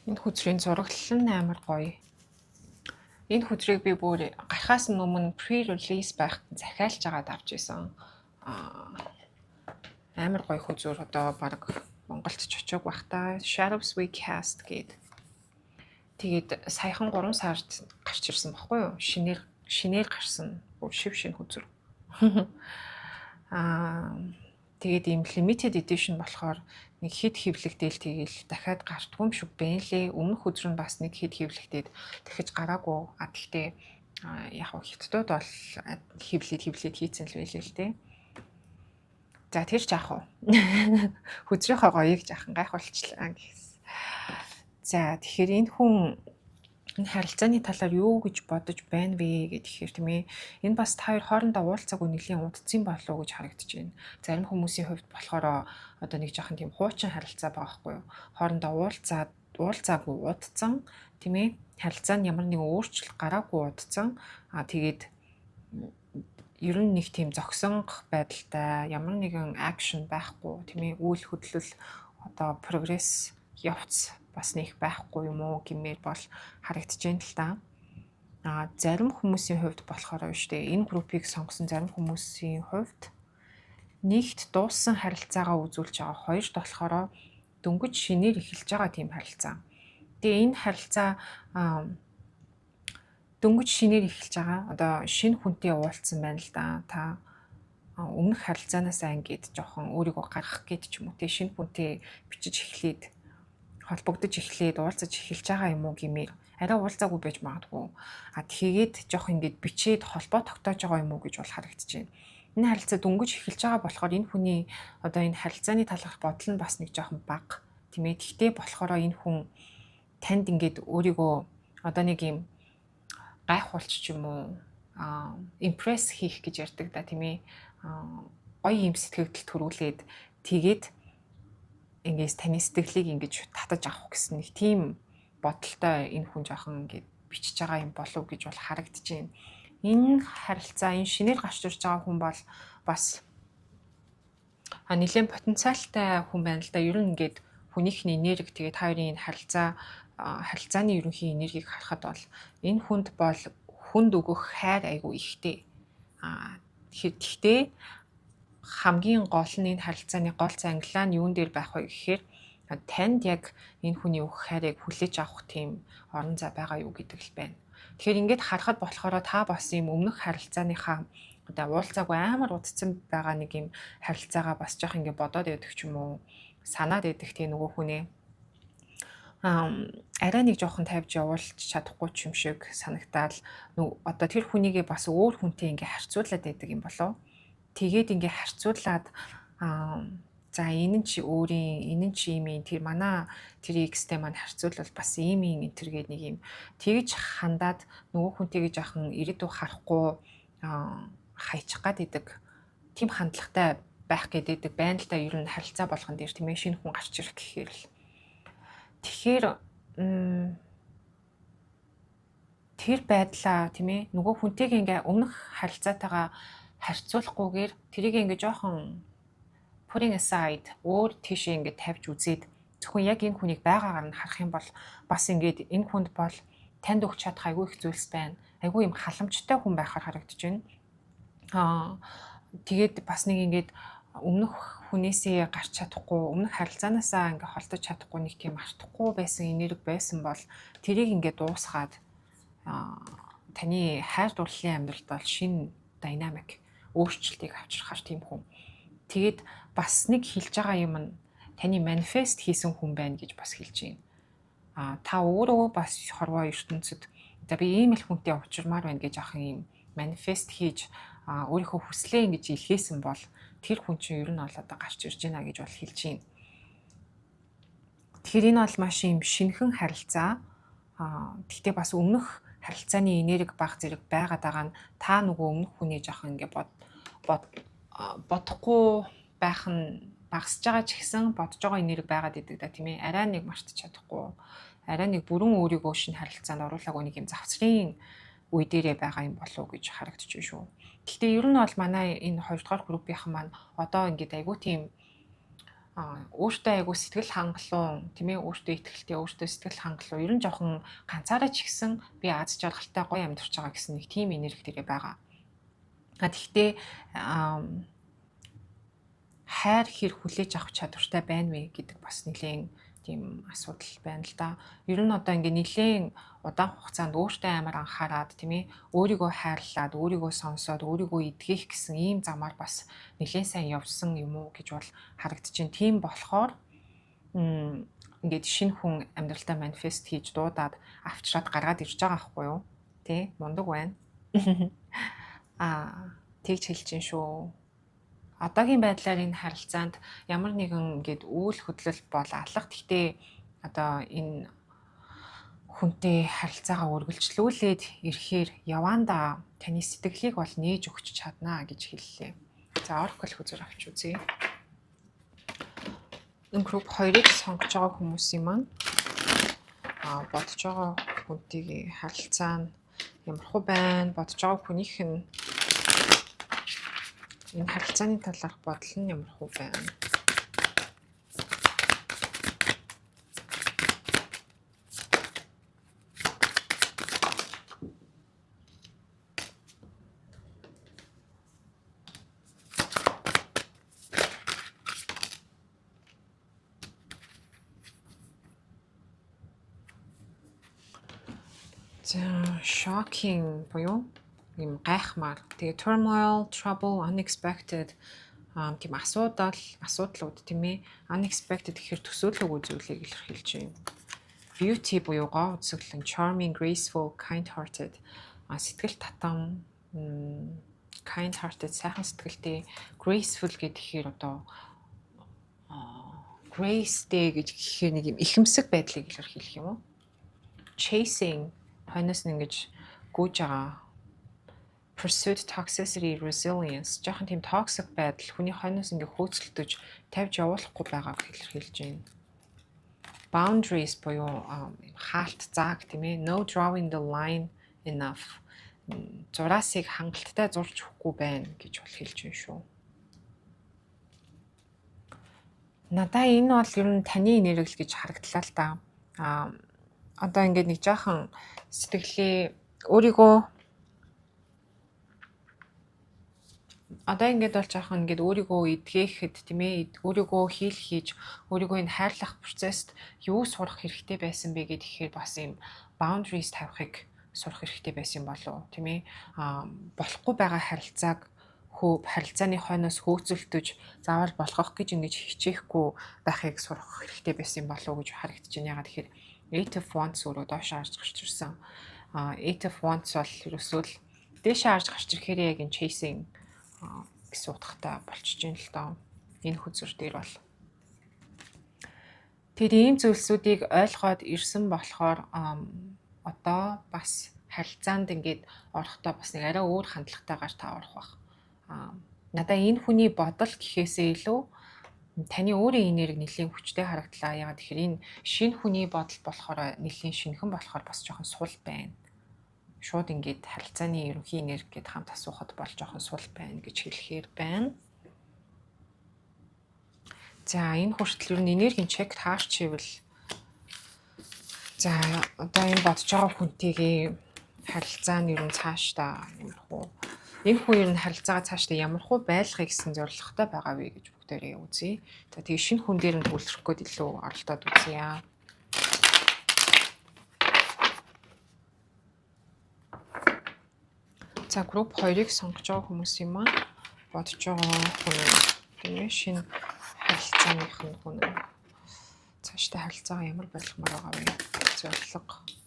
Энэ хүзрийн зураглал нь амар гоё. Энэ хүзрийг би бүр гарахаас өмнө pre-release байхад захиалж агаад авч исэн. Амар гоё хүзүүр одоо баг Монголд ч очиог байх та. Shadows We Cast гээд. Тэгээд саяхан 3 сард гарч ирсэн баггүй юу? Шинээр гарсан. Бүр шив шин хүзүүр. Тэгээд ийм limited edition болохоор нэг хэд хэвлэгдээл тэгээл дахиад гартгүй юм шиг байна лээ. Өмнөх өдөр нь бас нэг хэд хэвлэгдээд дахиж гараагүй. Гэхдээ яг хятадууд бол хэвлээд хийцэн л байлээ л дээ. За тэр ч яах вэ? Хүзрийнхөө гоёыг жаахан гайхуулчлаа гэсэн. За тэгэхээр энэ хүн энэ харилцааны талаар юу гэж бодож байна вэ гэхээр тийм ээ. Энэ бас та хоёр хоорондоо уулзаагүй нэлийн удцсан болов уу гэж харагдаж байна. Зарим хүмүүсийн хувьд болохоор одоо нэг жоохон тийм хуучин харилцаа байгаа хгүй юу. Хоорондоо уулзаагүй удцсан тийм ээ. Харилцаанд ямар нэгэн өөрчлөлт гараагүй удцсан. Тэгээд ер нь нэг тийм зогсонх байдалтай ямар нэгэн акшн байхгүй тийм ээ. Үйл хөдлөл одоо прогресс явц бас нэг байхгүй юм уу гэмээр бол харагдаж байна л да. Зарим хүмүүсийн хувьд болохоор шүү дээ. Энэ группийг сонгосон зарим хүмүүсийн хувьд нэгт дууссан харилцаагаа үзүүлж байгаа. Хоёрт болохоор дөнгөж шинээр эхэлж байгаа тийм харилцаа. Тэгээ энэ харилцаа дөнгөж шинээр эхэлж байгаа. Одоо шинэ хүнтэй уулзсан байна л да. Та өмнөх харилцаанаас ингээд жоохон өөрийгөө гаргах гээд ч юм уу те шинэ хүнтэй бичиж эхлээд холбогдож эхлээд уулзаж эхэлж байгаа юм уу гэмээр арай уулзаагүй байж магадгүй. Тэгээд жоох ингэж бичээд холбоо тогтоож байгаа юм уу гэж бол харагдаж байна. Энэ харилцаа дөнгөж эхэлж байгаа болохоор энэ хүний одоо энэ харилцааны талаарх бодол нь бас нэг жоохон бага. Тийм ээ. Гэхдээ болохоор энэ хүн танд ингэж өөрийгөө одоо нэг юм гайхуулч ч юм уу импресс хийх гэж ярьдаг да тийм ээ. Гоё юм сэтгэгдэл төрүүлээд тэгээд ингээс таны сэтгэлийг ингэж татаж авах гэсэн нэг тийм бодолтой энэ хүн жоохон ингэ бичиж байгаа юм болов гэж бол харагдаж байна. Энэ харилцаа энэ шинээр гарч ирж байгаа хүн бол бас нэлээд потенциалтай хүн байна л да. Ер нь ингээд хүнийхний энерги тэгээд хоёрын энэ харилцааны ерөнхий энергийг харахад бол энэ хүнд бол хүнд өгөх хайр айгүй ихтэй. Гэхдээ хамгийн гол нь энэ харилцааны гол зангилаа нь юун дээр байх вэ гэхээр танд яг энэ хүний өгөх хайрыг хүлээж авах тийм орон зай байгаа юу гэдэг л байна. Тэгэхээр ингээд харахад болохоор та бас ийм өмнөх харилцааныхаа одоо уулзаагүй амар удцсан байгаа нэг юм харилцаагаа бас жоох ингэ бодоод яддаг ч юм уу санаад яддаг тийм нөгөө хүнээ арай нэг жоохон тавьж явуулж чадахгүй ч юм шиг санагдаад одоо тэр хүнийгээ бас өөр хүнтэй ингээ харьцуулаад байдаг юм болов. Тэгээд ингээ харьцуулаад за энэ чи өөрийн энэ чи юм тэр манай тэр X-тэй маань харьцуулбал бас ийм энэ төр гээд нэг юм тэгж хандаад нөгөө хүнтэйгээ жоохон ирээдүй харахгүй хайчих гад идэг тийм хандлагатай байх гэдэг байна л да ер нь харилцаа болгон дээр тийм ээ шинэ хүн гарч ирэх гэхээр л тэгэхээр тэр байдлаа тийм ээ нөгөө хүнтэйгээ ингээ өмнөх харилцаатайгаа харьцуулахгүйгээр тэрийг ингээ жоохон putting aside өөр тийшээ ингээ тавьж үзээд зөвхөн яг энэ хүнийг байгаагаар нь харах юм бол бас ингээд энэ хүнд бол танд өгч чадах айгүй их зүйлс байна. Айгүй юм халамжтай хүн байхаар харагдаж байна. Тэгээд бас нэг ингээд өмнөх хүнээсээ гарч чадахгүй, өмнөх харилцаанаасаа ингээ холдож чадахгүй нэг тийм артахгүй байсан энерги байсан бол тэрийг ингээ дуусгаад таны хайр дурлалын амьдралд бол шинэ динамик өөрчлөлтийг авчрахаар тийм хүн. Тэгээд бас нэг хэлж байгаа юм нь таны манифест хийсэн хүн байна гэж бас хэлж байна. Та өөрөө бас хорвоо ертөнцид за би ийм л хүнтэй уулзмаар байна гэж ахын юм манифест хийж өөрийнхөө хүслээ ингэж илгээсэн бол тэр хүн чинь ер нь бол одоо гарч ирж байна гэж бол хэлж байна. Тэгэхээр энэ бол маш юм шинэхэн харилцаа. Гэхдээ бас өмнөх харилцааны энерги баг зэрэг байгаад байгаа нь та нөгөө өмнөх хүний жоохон ингээ бодохгүй байх нь багасж байгаа ч гэсэн бодож байгаа энерги байгаад идэг да тийм ээ. Арай нэг мартаж чадахгүй. Арай нэг бүрэн өөрийгөө шинэ харилцаанд оруулаагүй нэг юм завцрын үе дээрээ байгаа юм болов уу гэж харагдаж байна шүү. Гэхдээ ер нь бол манай энэ 2 дугаар группийнхан маань одоо ингээд айгүй тийм өөртөө айгүй сэтгэл хангалуун тийм ээ өөртөө ихтэй өөртөө сэтгэл хангалуун ер нь жоохон ганцаараа ч гэсэн би аз жаргалтай гоё амьдарч байгаа гэсэн нэг тийм энерги дээрээ байгаа. Гэхдээ хайр хэр хүлээж авах чадвартай байна вэ гэдэг бас нэлээд тийм асуудал байна л да. Ер нь одоо ингээ нэлээд удаан хугацаанд өөртөө амар анхаарад тийм ээ өөрийгөө хайрлаад өөрийгөө сонсоод өөрийгөө эдгэх гэсэн ийм замаар бас нэлээд сайн явсан юм уу гэж бол харагдаж байна. Тийм болохоор ингээд шинэ хүн амьдралдаа манифест хийж дуудаад авчраад гаргаад ирж байгаа байхгүй юу? Тэ мундаг байна. Тэгж хэлж чинь шүү. Одоогийн байдлаар энэ харилцаанд ямар нэгэн ингээд үйл хөдлөл бол алга. Гэхдээ одоо энэ хүнтэй харилцаагаа үргэлжлүүлээд ирэхээр яваанда таны сэтгэлийг бол нээж өгч чадна гэж хэллээ. За Oracle хүзэр авч үзье. Энэ групп 2-ыг сонгож байгаа хүмүүсийн маань бодож байгаа хүнтэйгээ харилцаа нь ямархуу байна, бодож байгаа хүнийх нь энэ харилцааны талаарх бодол нь ямархуу байна. За shocking буюу юм гайхмаар. Тэгээ turmoil, trouble, unexpected тийм асуудлууд тийм ээ. Unexpected гэхээр төсөөлөөгүй зүйлийг илэрхийлж байна. Beauty буюу гоо үзэсгэлэн, charming, graceful, kind-hearted. Сэтгэл татам, kind-hearted, сайхан сэтгэлтэй, graceful гэхээр одоо grace-тэй гэж гэхээр нэг юм ихэмсэг байдлыг илэрхийлэх юм уу? Chasing хойноос нь ингэж гүйж байгаа. Pursuit, toxicity, resilience. Жохон тийм toxic байдал хүний хойноос ингээ хөөцөлдөж тавьж явуулахгүй байгааг илэрхийлж байна. Boundaries буюу хаалт зааг тийм ээ. No drawing the line enough. Зураасыг хангалттай зурж өгөхгүй байна гэж бол хэлж байна шүү. Надаа энэ бол ер нь таны энерги гэж харагдлаа л да. Одоо ингээд нэг жаахан сэтгэлээ өөрийгөө одоо ингээд бол жаахан ингээд өөрийгөө эдгэхэд тийм ээ өөрийгөө хийж өөрийгөө энэ хайрлах процесст юу сурах хэрэгтэй байсан бэ гэхээр бас юм boundaries тавихыг сурах хэрэгтэй байсан болов уу тийм ээ болохгүй байгаа харилцааг харилцааны хойноос хөөцөлдөж заавал болгох гэж ингэж хичээхгүй байхыг сурах хэрэгтэй байсан болов уу гэж харагдаж байна. Ягаад тэгэхээр Eight of Wands өөрөө доош харж гарч ирсэн. Eight of Wands бол ерөөсөө л дээшээ харж гарч ирэхээр яг энэ chasing гэсэн утгатай болчихж байна л доо. Энэ хүзүр дээр бол тэр ийм зүйлсүүдийг ойлгоод ирсэн болохоор одоо бас харилцаанд ингээд орохдоо бас нэг арай өөр хандлагатайгаар та орох бах. Надаа энэ хүний бодол гэхээсээ илүү таны өөрийн энерги нэлийн хүчтэй харагдлаа. Ягаад тэгэхээр энэ шинэ хүний бодол болохоор нэлийн шинхэн болохоор бас жоохон сул байна. Шууд ингээд харилцааны ерөнхий энерги гэд хамт асуухад бол жоохон сул байна гэж хэлэхээр байна. За энэ хүртэл ер нь энергийн чек таарчихвэл за одоо энэ бодож байгаа хүнтэйгээ харилцаа нь ер нь цаашдаа ямархуу энэ хүн ер нь харилцаагаа цаашдаа ямархуу байлгахыг гэсэн зорилготой байгаа вэ гэж бүгдээрээ үзье. За тэгээ шинэ хүн дээр нь төвлөрөх гээд илүү оролдоод үзье. За групп 2-ыг сонгож байгаа хүмүүс юм аа. Бодож байгаа хүн тийм ээ шинэ харилцааных нь хүн цаашдаа харилцаагаа ямар байлгамаар байгаа вэ? Зорилго.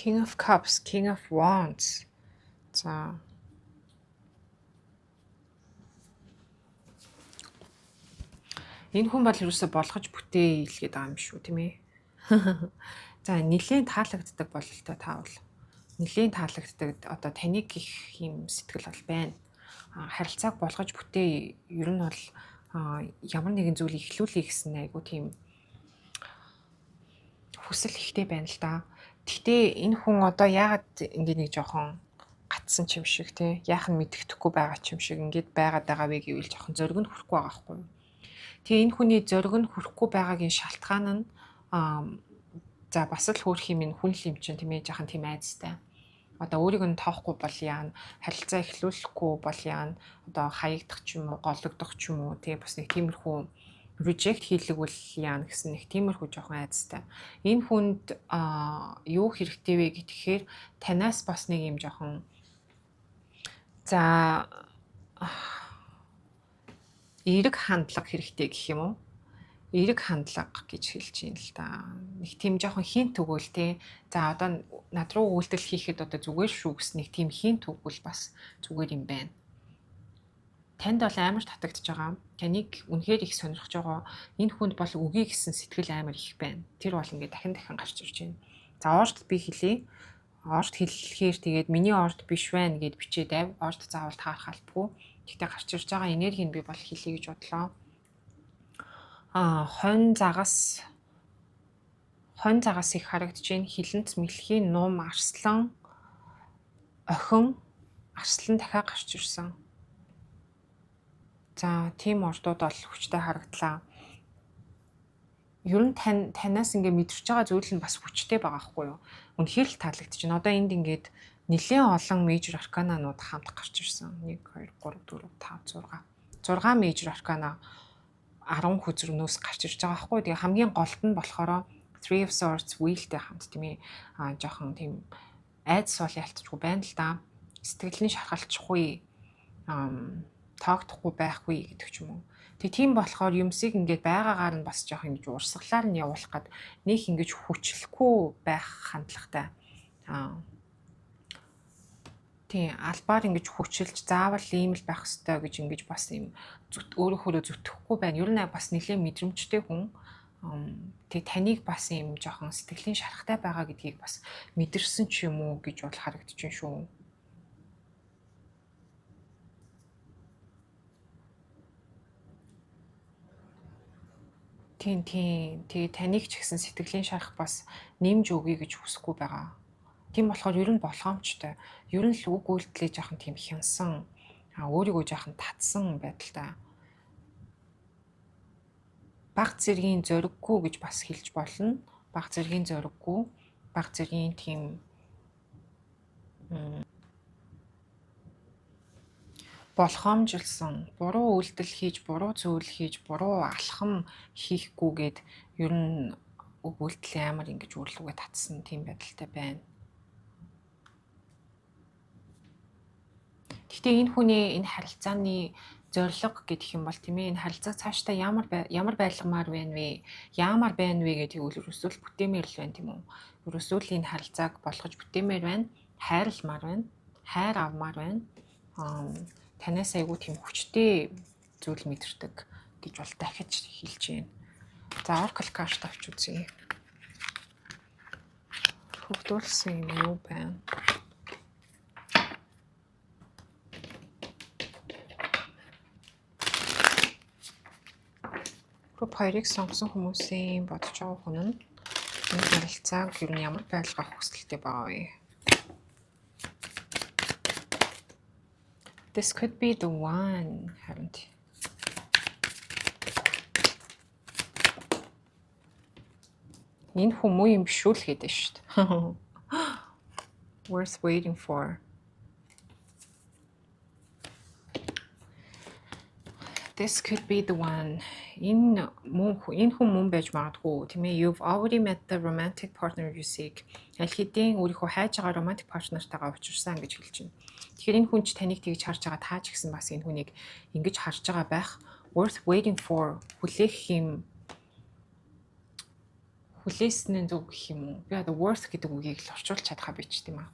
King of Cups, King of Wands. За энэ хүн бол юусоо болгож бүтээ илгээд байгаа юм шүү, тийм ээ. За нэлийн таалагддаг бололтой та бол. Нэлийн таалагддаг одоо таныг гих юм сэтгэл бол байна. Харилцааг болгож бүтээ ер нь бол ямар нэгэн зүйл ихлүүлэх гэсэн айгу тийм хүсэл ихтэй байна л да. Гэхдээ энэ хүн одоо яагаад ингэ нэг жоохон гатсан ч юм шиг тий яахан мэддэхгүй байгаа ч юм шиг ингээд байгаад байгаа вэ гэвэл жоохон зөрөг нь хүрхгүй байгаа хгүй. Тэгээ энэ хүний зөрөг нь хүрхгүй байгаагийн шалтгаан нь за бас л хөөх юм энэ хүн л юм чинь тийм ээ жаахан тийм айцтай. Одоо өөрийг нь тоохгүй бол яана, харилцаа эхлүүлэхгүй бол яана, одоо хаягдах ч юм уу, гологдох ч юм уу тий бас нэг тиймэрхүү reject хийлэгвэл яана гэсэн нэг тиймэрхүү жоохон айцтай. Энэ хүнд юу хэрэгтэй вэ гэхээр танаас бас нэг юм жоохон за эерэг хандлага хэрэгтэй гэх юм уу? Эерэг хандлага гэж хэлж юм л да. Нэг тийм жоохон хинт өгөөл те. За одоо над руу үйлдэл хийхэд одоо зүгээр шүү гэсэн нэг тийм хинт өгвөл бас зүгээр юм байна. Танд бол амар татагдж байгаа. Таныг үнэхээр их сонирхож байгаа. Энэ хүнд бол үгүй гэсэн сэтгэл амар их байна. Тэр бол ингээд дахин гарч ирж байна. За орд би хэлье. Орд хэлэхээр тэгээд миний орд биш байна гэд бичээд байв. Орд заавал таарах албагүй. Тэгтээ гарч ирж байгаа энергийг би бол хэлье гэж бодлоо. Хонь загас их харагдаж байна. Хилэнц мэлхийн нум арслан охин арслан дахиад гарч ирсэн. За тийм ордууд бол хүчтэй харагдлаа. Ер нь танаас ингээ мэдэрч байгаа зүйл нь бас хүчтэй байгаа хгүй юу? Үнэхээр л таалагдаж байна. Одоо энд ингээд нэлээд олон мейжер аркананууд хамт гарч ирсэн. 1 2 3 4 5 6. 6 мейжер аркана 10 хүзрнөөс гарч ирж байгаа хгүй. Тэгээ хамгийн голд нь болохоор Three of Swords wheelтэй хамт тийм ээ. Жохон тийм айдас бол ялцчихгүй байна л да. Сэтгэлийн шархалчихгүй тоогдохгүй байхгүй гэдэг ч юм уу. Тэгээ тийм болохоор юмсыг ингээд байгаагаар нь бас жоох ингэж урсгалаар нь явуулах гад нэг ингэж хүчлэхгүй байх хандлагатай. Тийм албаар ингэж хүчилж заавал ийм л байх ёстой гэж ингэж бас юм өөрөөхөө зүтгэхгүй байна. Ер нь бас нэлээд мэдрэмжтэй хүн. Тэгээ таныг бас юм жоохон сэтгэлийн шарахтай байгаа гэдгийг бас мэдэрсэн ч юм уу гэж бол харагдаж байна шүү. Тийм. Тэгээ таныг ч гэсэн сэтгэлийн шарах бас нэмж өгье гэж хүсэхгүй байгаа. Тийм болохоор ер нь болгоомжтой. Ер нь л үг үйлдэлээ жоохон тийм хянсан, өөрийгөө жоохон татсан байдалтай. Бага зэргийн зориггүй гэж бас хэлж болно. Бага зэргийн зориггүй, бага зэргийн тийм болгоомжилсан, буруу үйлдэл хийж, буруу зүйл хийж, буруу алхам хийхгүйгээд ер нь үг үйлдэл амар ингэж үрлүүгээ татсан тийм байдалтай байна. Гэхдээ энэ хүний энэ харилцааны зорилго гэдэг юм бол тийм ээ, энэ харилцаа цаашдаа ямар байлгамаар байна вэ? Яамаар байна вэ гэдгийг ерөөсөө л бүтээмээр л байна тийм үү? Ерөөсөө л энэ харилцааг болгож бүтээмээр байна. Хайрламаар байна. Хайр авмаар байна. Танаас айгүй тийм хүчтэй зүйл мэдэрдэг гэж бол дахиж хэлж байна. За Oracle card авч үзье. Хөгдүүлсэн юм юу байна? Group 2-ыг сонгосон хүмүүсийн бодож байгаа хүн нь энэ харилцааг ер нь ямар байлгах хүсэлтэй байгаа вэ? This could be the one, haven't you? Энэ хүмүүс юм биш үү л гэдэг шүү дээ. Worth waiting for. This could be the one. Энэ хүн байж магадгүй тийм ээ. You've already met the romantic partner you seek. Аль хэдийн өөрийнхөө хайж байгаа romantic partner-тайгаа уулзсан гэж хэлж байна. Тэгэхээр энэ хүн ч таныг тэгж харж байгаа, таа ч гэсэн бас энэ хүнийг ингэж харж байгаа байх. Worth waiting for. Хүлээснээ зүг гэх юм уу? Би одоо worth гэдэг үгийг л орчуулж чадхаа бич тийм аа.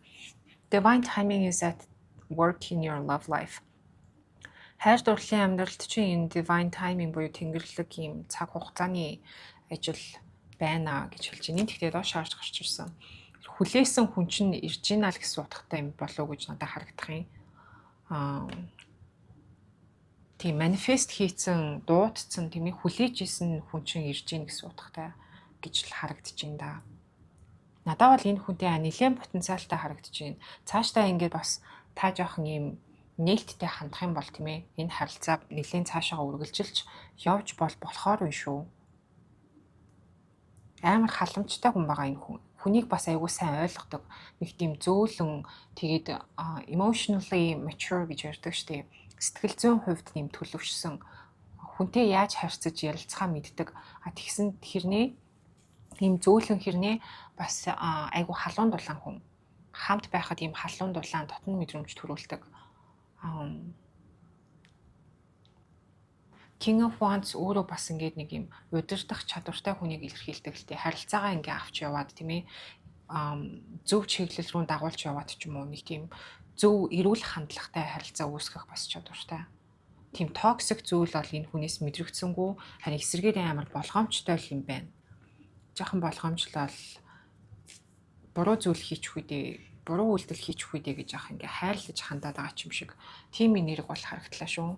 Divine timing is at work in your love life. Хайр дурлалын амьдралд чинь энэ divine timing буюу тэнгэрлэг юм цаг хугацааны ажил байна гэж хэлж байна. Тэгэхдээ доош харж гарч ирсэн. Хүлээсэн хүн чинь ирж ийна л гэсэн утгатай юм болов уу гэж надад харагдах юм. Тийм манифест хийцэн, дуудсан тийм ээ хүлээж исэн хүн чинь ирж ийна гэсэн утгатай гэж л харагдаж байна да. Надад бол энэ хүнтэй нэлээд потенциалтай харагдаж байна. Цаашдаа ингээд бас та жоохон юм нээлттэй хандах юм бол тийм ээ энэ харилцаа нэлээд цаашаа үргэлжилж явж болохоор байна шүү. Амар халамжтай хүн байгаа энэ хүн. Хүнийг бас айгүй сайн ойлгодог. Нэг тийм зөөлөн тэгээд emotionally mature гэж ярьдаг шүү дээ. Сэтгэл зүйн хувьд нэм төлөвшсөн. Хүнтэй яаж харьцаж ярилцахаа мэддэг. Тэгсэн хэрнээ ийм зөөлөн хэрнээ бас айгүй халуун дулаан хүн. Хамт байхад ийм халуун дулаан дотн мэдрэмж төрүүлдэг. King of Wands өөрөө бас ингээд нэг юм удирдах чадвартай хүнийг илэрхийлдэг л дээ. Харилцаагаа ингээ авч яваад тийм ээ зөв чиглэл рүү дагуулж яваад ч юм уу нэг тийм зөв эрүүл хандлагатай харилцаа үүсгэх бас чадвартай. Тийм токсик зүйл бол энэ хүнээс мэдрэгдсэнгүй харин эсэргээрээ амар болгоомжтой юм байна. Жохон болгоомжлол буруу зүйл хийчих үедээ буруу үйлдэл хийчих үедээ гэж яах ингээ хайрлаж хандаад байгаа юм шиг тийм энерги бол харагдлаа шүү.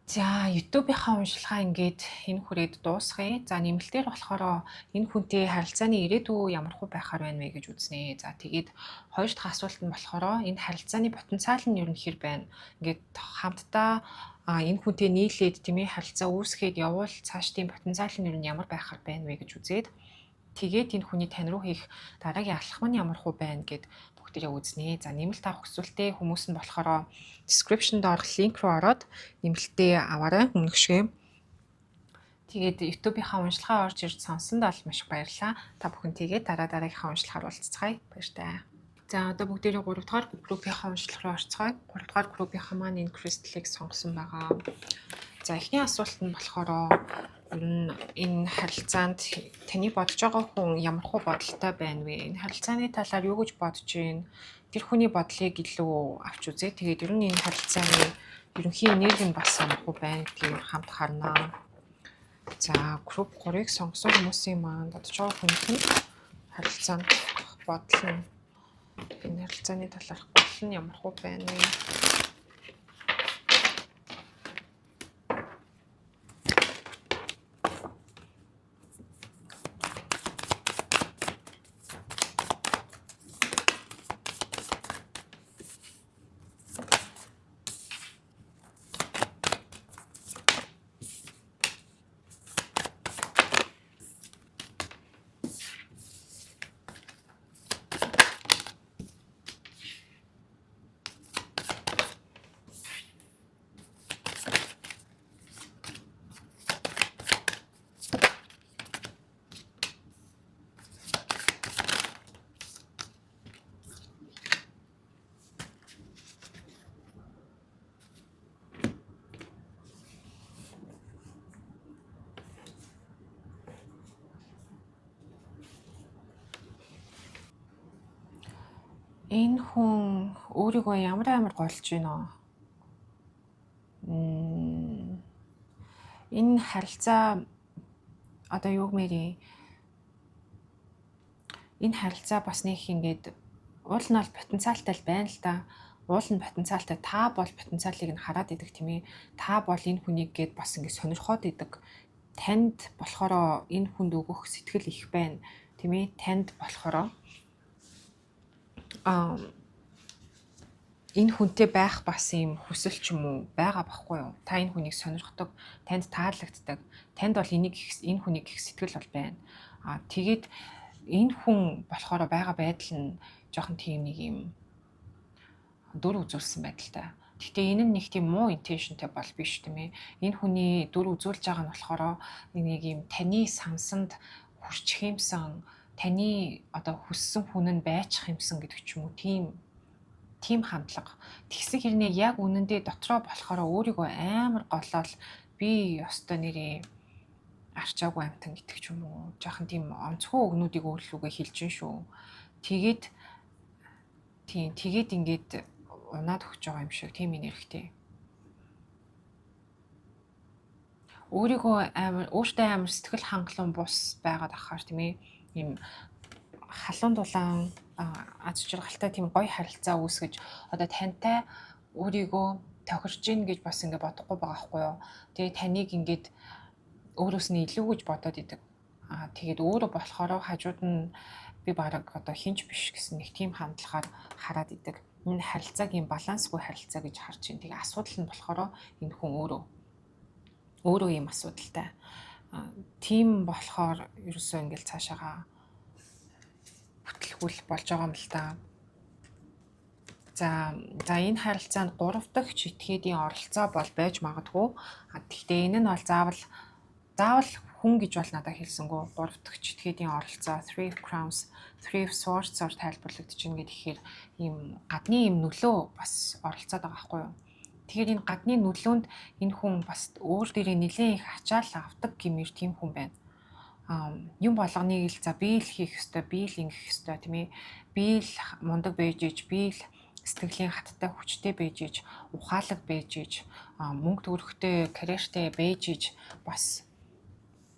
За YouTube-ийнхаа уншилгаа ингээд энэ хүрээд дуусгая. За нэмэлтээр болохоор энэ хүнтэй харилцааны ирээдүй ямар хөө байхаар байна вэ гэж үзнэ. За тэгээд хоёр дахь асуулт нь болохоор энэ харилцааны потенциал нь ер нь хэр байна? Ингээд хамтдаа энэ хүнтэй нийлээд тийм ээ харилцаа үүсгээд явбал цаашдын потенциал нь ер нь ямар байхаар байна вэ гэж үзээд тэгээд энэ хүний тань руу хийх дараагийн алхам нь ямар хөө байна гэд бүгдээрээ үзнэ. За нэмэлт авах хүсвэл хүмүүс нь болохоор description доорх линк руу ороод нэмэлтээ аваарай өмнөгшгөө. Тэгээд YouTube-ийнхаа уншлагаа орж ирж сонсонд бол маш их баярлалаа. Та бүхэнтэйгээ дараагийнхаа уншлагаар уулзцгаая. Баяртай. За одоо бүгдээрээ 3 дугаар группийнхаа уншлах руу орцгоё. 3 дугаар группийнхаа маань энэ crystal-ыг сонгосон байгаа. За эхний асуулт нь болохоор ер нь энэ харилцаанд таны бодож байгаа хүн ямар хөө бодолтой байна вэ? Энэ харилцааны талаар юу гэж бодож байна? Тэр хүний бодлыг илүү авч үзээ. Тэгээд ер нь энэ харилцааны ерөнхий энерги нь бас ямар хөө байна гэдгийг хамт харнаа. За групп 3-ыг сонгосон хүмүүсийн маань бодож байгаа хүн харилцаанд бодол нь энэ харилцааны талаарх бодол нь ямар хөө байна вэ? Энэ хүн өөрийгөө ямар амар голж байна. Энэ харилцаа одоо юу гэмээр энэ харилцаа бас нэг ингээд уул нь бол потенциалтай байна л да. Уул нь потенциалтай, та бол потенциалыг нь хараад идэг тийм ээ. Та бол энэ хүнийг гээд бас ингээд сонирхоод идэг. Танд болохоор энэ хүнд өгөх сэтгэл их байна. Тийм ээ. Танд болохоор энэ хүнтэй байх бас юм хүсэл ч юм уу байгаа байхгүй юу? Та энэ хүнийг сонирхдог, танд таалагддаг. Танд бол энэ хүнийг их сэтгэл бол байна. Тэгээд энэ хүн болохоор байгаа байдал нь жоохон тийм нэг юм дүр үзүүлсэн байдалтай. Гэхдээ энэ нь нэг тийм муу интеншнтэй бол биш тийм ээ. Энэ хүний дүр үзүүлж байгаа нь болохоор нэг юм таны сансанд хүрчих юмсан, таны одоо хүссэн хүн нь байчих юмсан гэдэг ч юм уу тийм хандлага. Тэгсэн хэрнээ яг үнэндээ дотроо болохоор өөрийгөө амар голоод би ёстой нэрээ арчаагүй амтан гэдэг ч юм уу. Жохон тийм онцгой өгнүүдийг өөрлөгөө хэлж шүү. Тэгээд ингээд унаад өгч байгаа юм шиг тийм энергитэй. Өөрийгөө өөртөө амар сэтгэл хангалуун бус байгаад ахаар тийм ээ. Ийм халуун дулаан аз жаргалтай тийм гоё харилцаа үүсгэж одоо тантай өөрийгөө тохирж гин гэж бас ингэ бодохгүй байгаа хгүй юу. Тэгээ таныг ингээд өөрөөс нь илүү гэж бодоод идэг. Тэгээд өөрөө болохоор хажууд нь би бараг одоо хинч биш гэсэн нэг тийм хандлагаар хараад идэг. Энэ харилцаагийн балансгүй харилцаа гэж харж байна. Тэгээ асуудал нь болохоор энэ хүн өөрөө ийм асуудалтай. Тийм болохоор ерөөсөө ингээл цаашаага бүтлгүүл болж байгаа юм л да. За энэ харилцаанд 3 дахь этгээдийн оролцоо бол байж магадгүй. Гэхдээ энэ нь бол заавал хүн гэж бол надад хэлсэнгүү 3 дахь этгээдийн оролцоо Three of Crowns, Three of Swords-оор тайлбарлагдаж байна гэхээр ийм гадны ийм нөлөө бас оролцоод байгаа байхгүй юу? Тэгэхээр энэ гадны нөлөөнд энэ хүн бас өөр дээрээ нэлээд их ачаал авдаг гэмээр тийм хүн байна. Юм болгоныг л за би л хийх ёстой, би л ингэх ёстой тийм ээ. Би л мундаг байж иж, би л сэтгэлийн хаттай хүчтэй байж иж, ухаалаг байж иж, мөнгө төгрөгтэй, карьертэй байж иж бас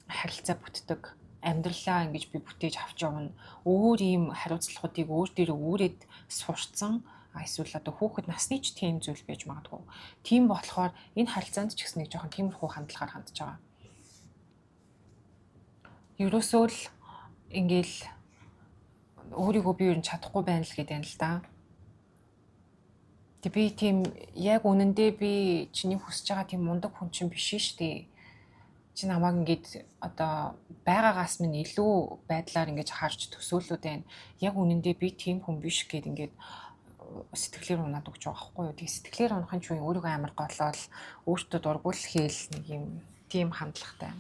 харилцаа бүтдэг. Амьдралаа ингэж би бүтээж авч явна. Өөр ийм хариуцлагуудыг өөр дээрээ үүрээд сурцсан эсвэл одоо хүүхэд насны ч тийм зүйл байж магадгүй. Тийм болохоор энэ харилцаанд ч гэсэн нэг жоохон тиймэрхүү хандлагаар хандж байгаа. Ерөөсөө л ингээл өөрийгөө би юу чадахгүй байна л гэдэг юм л да. Тэг би тийм яг үнэндээ би чиний хүсэж байгаа тийм мундаг хүн чинь биш шүү дээ. Чи намайг ингээд одоо байгаагаас минь илүү байдлаар ингэж харж төсөөлөд байна. Яг үнэндээ би тийм хүн биш гэд ингээд сэтгэлээр унаад өгч байгаа байхгүй юу. Тэг сэтгэлээр унахын ч үе өөрийгөө амар голоод өөртөө дургуул хийл нэг юм тийм хандлагатай.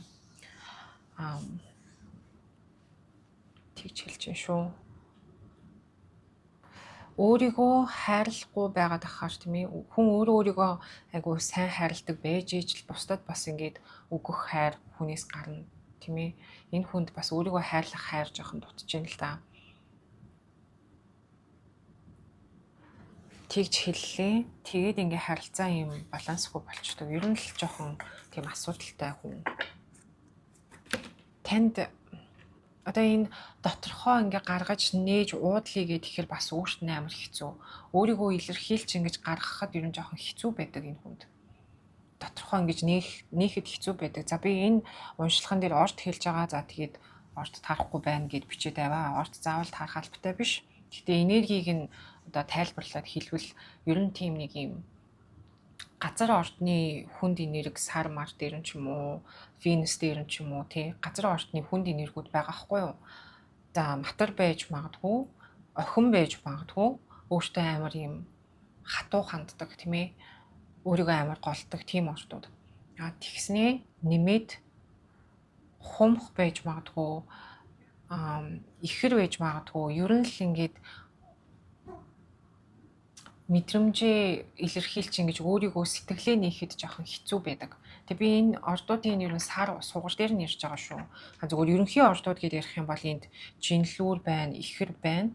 Тэгж хэлж байна шүү. Өөрийгөө хайрлахгүй байгаад ахаар тийм ээ. Хүн өөрийгөө айгу сайн хайрладаг байж ижил бусдад бас ингээд өгөх хайр хүнээс гарна тийм ээ. Энэ хүнд бас өөрийгөө хайрлах хайр жоохон дутж байна л да. Тэгж хэллээ. Тэгээд ингээ харилцаа юм балансгүй болчдөг. Ер нь л жоохон тийм асуудалтай хүн. Танд одоо энэ доторхоо ингээ гаргаж нээж уудлыг гэхээр бас өөрт нь амар хэцүү. Өөрийгөө илэрхийлж ингэж гаргахад ер нь жоохон хэцүү байдаг энэ хүнд. Доторхоо ингэж нээхэд хэцүү байдаг. За би энэ уншлаган дээр орд хэлж байгаа. За тэгээд орд тарахгүй байна гэд бичээд аваа. Орд заавал тарах албатай биш. Гэхдээ энергийг нь одоо тайлбарлаад хэлвэл ер нь тийм нэг юм газар ордны хүнд энерги сар мар дээр ч юм уу, Венус дээр ч юм уу тий газар ордны хүнд энергиуд байгаа хгүй юу. За матар байж магадгүй, охин байж магадгүй, өөртөө амар юм хатуу ханддаг тийм ээ. Өөрийгөө амар голдог тийм ордууд. Тэгснээ нэмээд хумх байж магадгүй, ихэр байж магадгүй. Ер нь л ингээд мэдрэмжээ илэрхийлж ингэж өөрийгөө сэтгэлээ нээхэд жоохон хэцүү байдаг. Тэг би энэ ордуудын ер нь сар сугар дээр нь ярьж байгаа шүү. Зөвхөн ерөнхий ордууд гэдээ ярих юм бол энд жинлүүр байна, ихэр байна.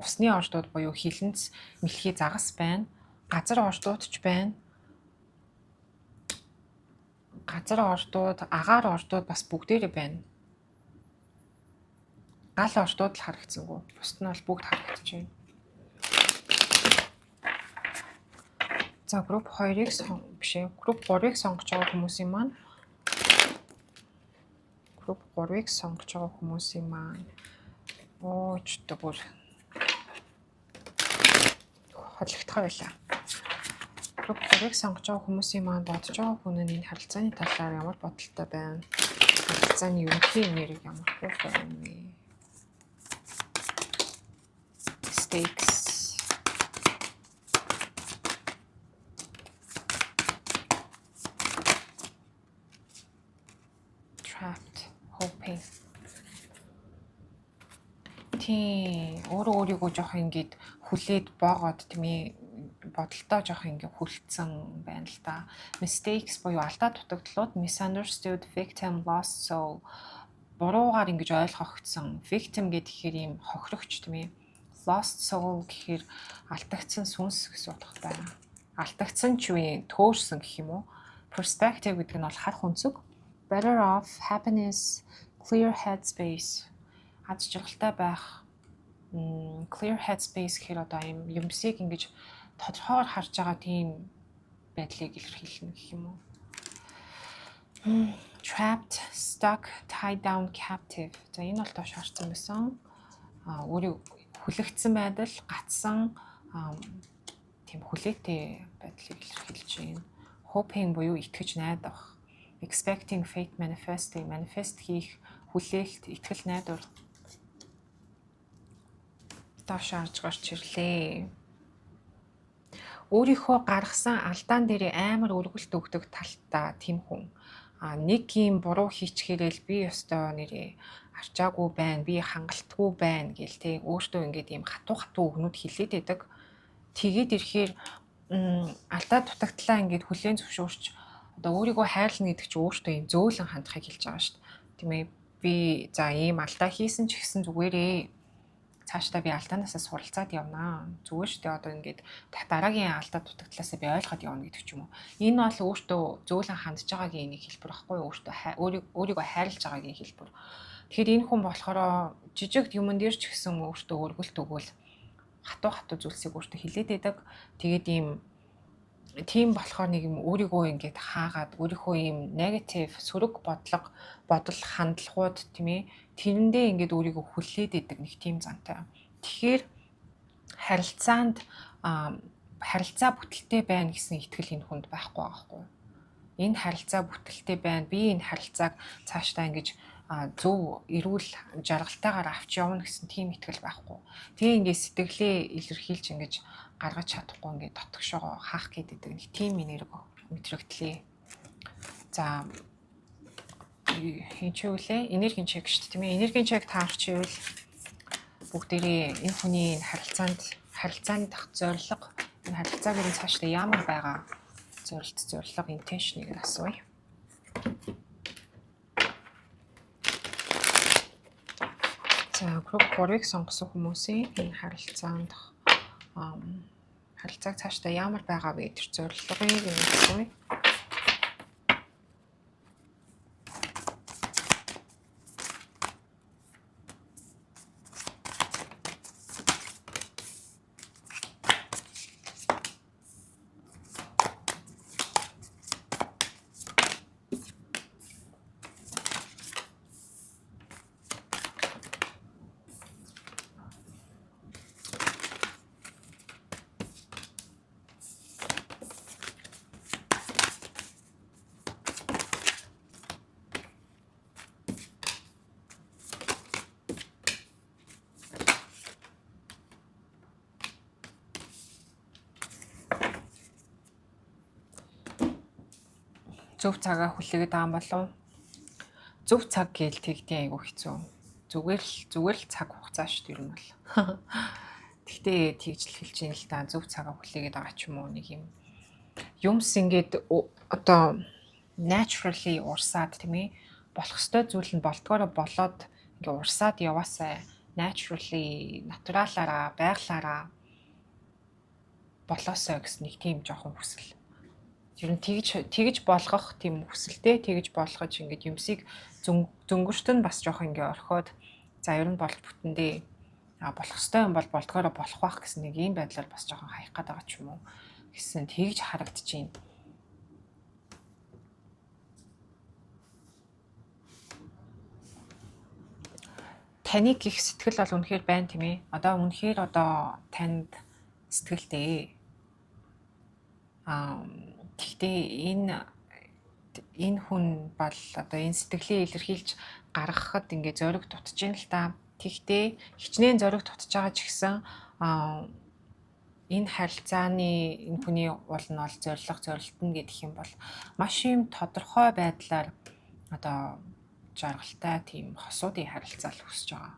усны ордууд буюу хилэнц мэлхий загас байна. Газар ордууд ч байна. Газар ордууд, агаар ордууд бас бүгдээрээ байна. Гал ордууд л харагдсангүй. Бусд нь бол бүгд харагдаж байна. За групп 2-ыг групп 3-ыг сонгож байгаа хүмүүсийн маань групп 3-ыг сонгож байгаа хүмүүсийн маань чөтө бүр хотлогдохоо байлаа. Групп 3-ыг сонгож байгаа хүмүүсийн маань бодож байгаа хүн нь энэ харилцааны талаар ямар бодолтой байна? Харилцааны ерөнхий нэрийг ямар байна вэ? Stakes. Trapped. Hoping. Өөрийгөө жоох ингээд хүлээд боогоод тийм ээ бодолтой жоох ингээд хүлцэн байна л да. Mistakes буюу алдаа дутагдлууд, misunderstood, victim, lost soul буруугаар ингэж ойлгогдсон. Victim гэхээр ийм хохирогч тийм ээ. Lost soul гэхээр алдагдсан сүнс гэсэн утгатай. Алдагдсан ч үе төөрсөн гэх юм уу? Perspective гэдэг нь бол харах өнцөг. Better off, happiness, clear headspace. Аз жаргалтай байх. Clear headspace гэхээр одоо юм бисийг ингэж тодорхойгоор харж байгаа тийм байдлыг илэрхийлнэ гэх юм уу? Trapped, stuck, tied down, captive. За энэ бол доош харсан байсан. Өөрийг хүлэгдсэн байдал, гатсан тийм хүлээтэй байдлыг илэрхийлж байна. Hoping буюу итгэж найдах. Expecting, fate, manifesting. Manifest хийх, хүлээлт, итгэл найдвар. Доош гарч ирлээ. Өөрийнхөө гаргасан алдаан дээр амар өргөлт өгдөг талтай тийм хүн. Нэг юм буруу хийчихээрэл би ёстой нэрээ арчаагүй байна, би хангалтгүй байна гэл те өөртөө ингээд ийм хатуу өгнүүд хилээд байдаг. Тэгээд ирэхээр алдаа дутагдлаа ингээд хүлээн зөвшөөрч одоо өөрийгөө хайрлна гэдэг чинь өөртөө ийм зөөлөн хандахыг хэлж байгаа шүү дээ. Тийм ээ. Би за ийм алдаа хийсэн ч гэсэн зүгээрээ цаашдаа би алдаанаасаа суралцаад явнаа. Зүгээр шүү дээ. Одоо ингээд дараагийн алдаа дутагдлаасаа би ойлгоод явна гэдэг ч юм уу. Энэ бол өөртөө зөөлөн хандж байгаагийн нэг хэлбэр байхгүй юу? Өөрийгөө хайрлаж байгаагийн хэлбэр. Тэгэхээр энэ хүн болохоор жижиг юмн дээр ч гэсэн өөртөө өргөлт өгвөл хатуу зүйлсийг өөртөө хилээд байдаг. Тэгээд тийм болохоор нэг юм өөрийгөө ингээд хаагаад өөрийнхөө ийм негатив сөрөг бодол хандлагууд тийм ээ тэрэндээ ингээд өөрийгөө хүлээд идэг нэг тийм зантай. Тэгэхээр харилцаа бүтэлтэй байна гэсэн итгэл энэ хүнд байхгүй байгаа хгүй. Энэ харилцаа бүтэлтэй байна. Би энэ харилцааг цаашдаа ингэж зөв эрүүл жаргалтайгаар авч явна гэсэн тийм итгэл байхгүй. Тэгээ ингээд сэтгэлээ илэрхийлж ингэж гаргаж чадахгүй ингээд дотгошоо хаах гэдэг нэг тийм энерги мэдрэгдлээ. За хинчүүлээ энергийн чек шүү дээ тийм ээ. Энергийн чек таарчихвэл бүгдээрээ энэ хүний харилцааны дах зорилго, энэ харилцааг нь цаашдаа ямар байгаа зорилго, интеншнийг асууя. За групп 3-ыг сонгосон хүмүүсийн энэ харилцааг цаашдаа ямар байгаа вэ гэж зорилгыг асууя. Зөв цагаа хүлээгээд байгаа юм болов? Зөв цаг гээл тэгтээ айгу хэцүү. Зүгээр л цаг хугацаа шүү дээ ер нь бол. Тэгтээ тэгж л хэлж юм л да. Зөв цагаа хүлээгээд байгаа ч юм уу нэг юмс ингээд одоо naturally урсаад тийм ээ болох ёстой зүйл нь болдгоороо болоод ингээд урсаад яваасай naturally натуралаараа байглаараа болоосоо гэсэн нэг тийм жоохон хүсэл. Ер нь тэгж болгох тийм хүсэлтэй тэгж болгож ингээд юмсыг зөнгөрт нь бас жоохон ингээ орхиод за ер нь бол бүтэндээ болох ёстой юм бол болдгоороо болох байх гэсэн нэг ийм байдлаар бас жоохон хаях гээд байгаа ч юм уу гэсэн тэгж харагдчихээн. Таны гих сэтгэл бол үнэхээр байна тийм ээ. Одоо үнэхээр одоо танд сэтгэлтэй. Гэхдээ энэ хүн бол одоо энэ сэтгэлийг илэрхийлж гаргахад ингээ зориг дутж ийн л та. Тэгтээ хичнээн зориг дутж байгаа ч гэсэн энэ харилцааны энэ хүний уул нь бол зорилтно гэдэг юм бол маш юм тодорхой байдлаар одоо жаргалтай тийм хосуудын харилцаа л хүсэж байгаа.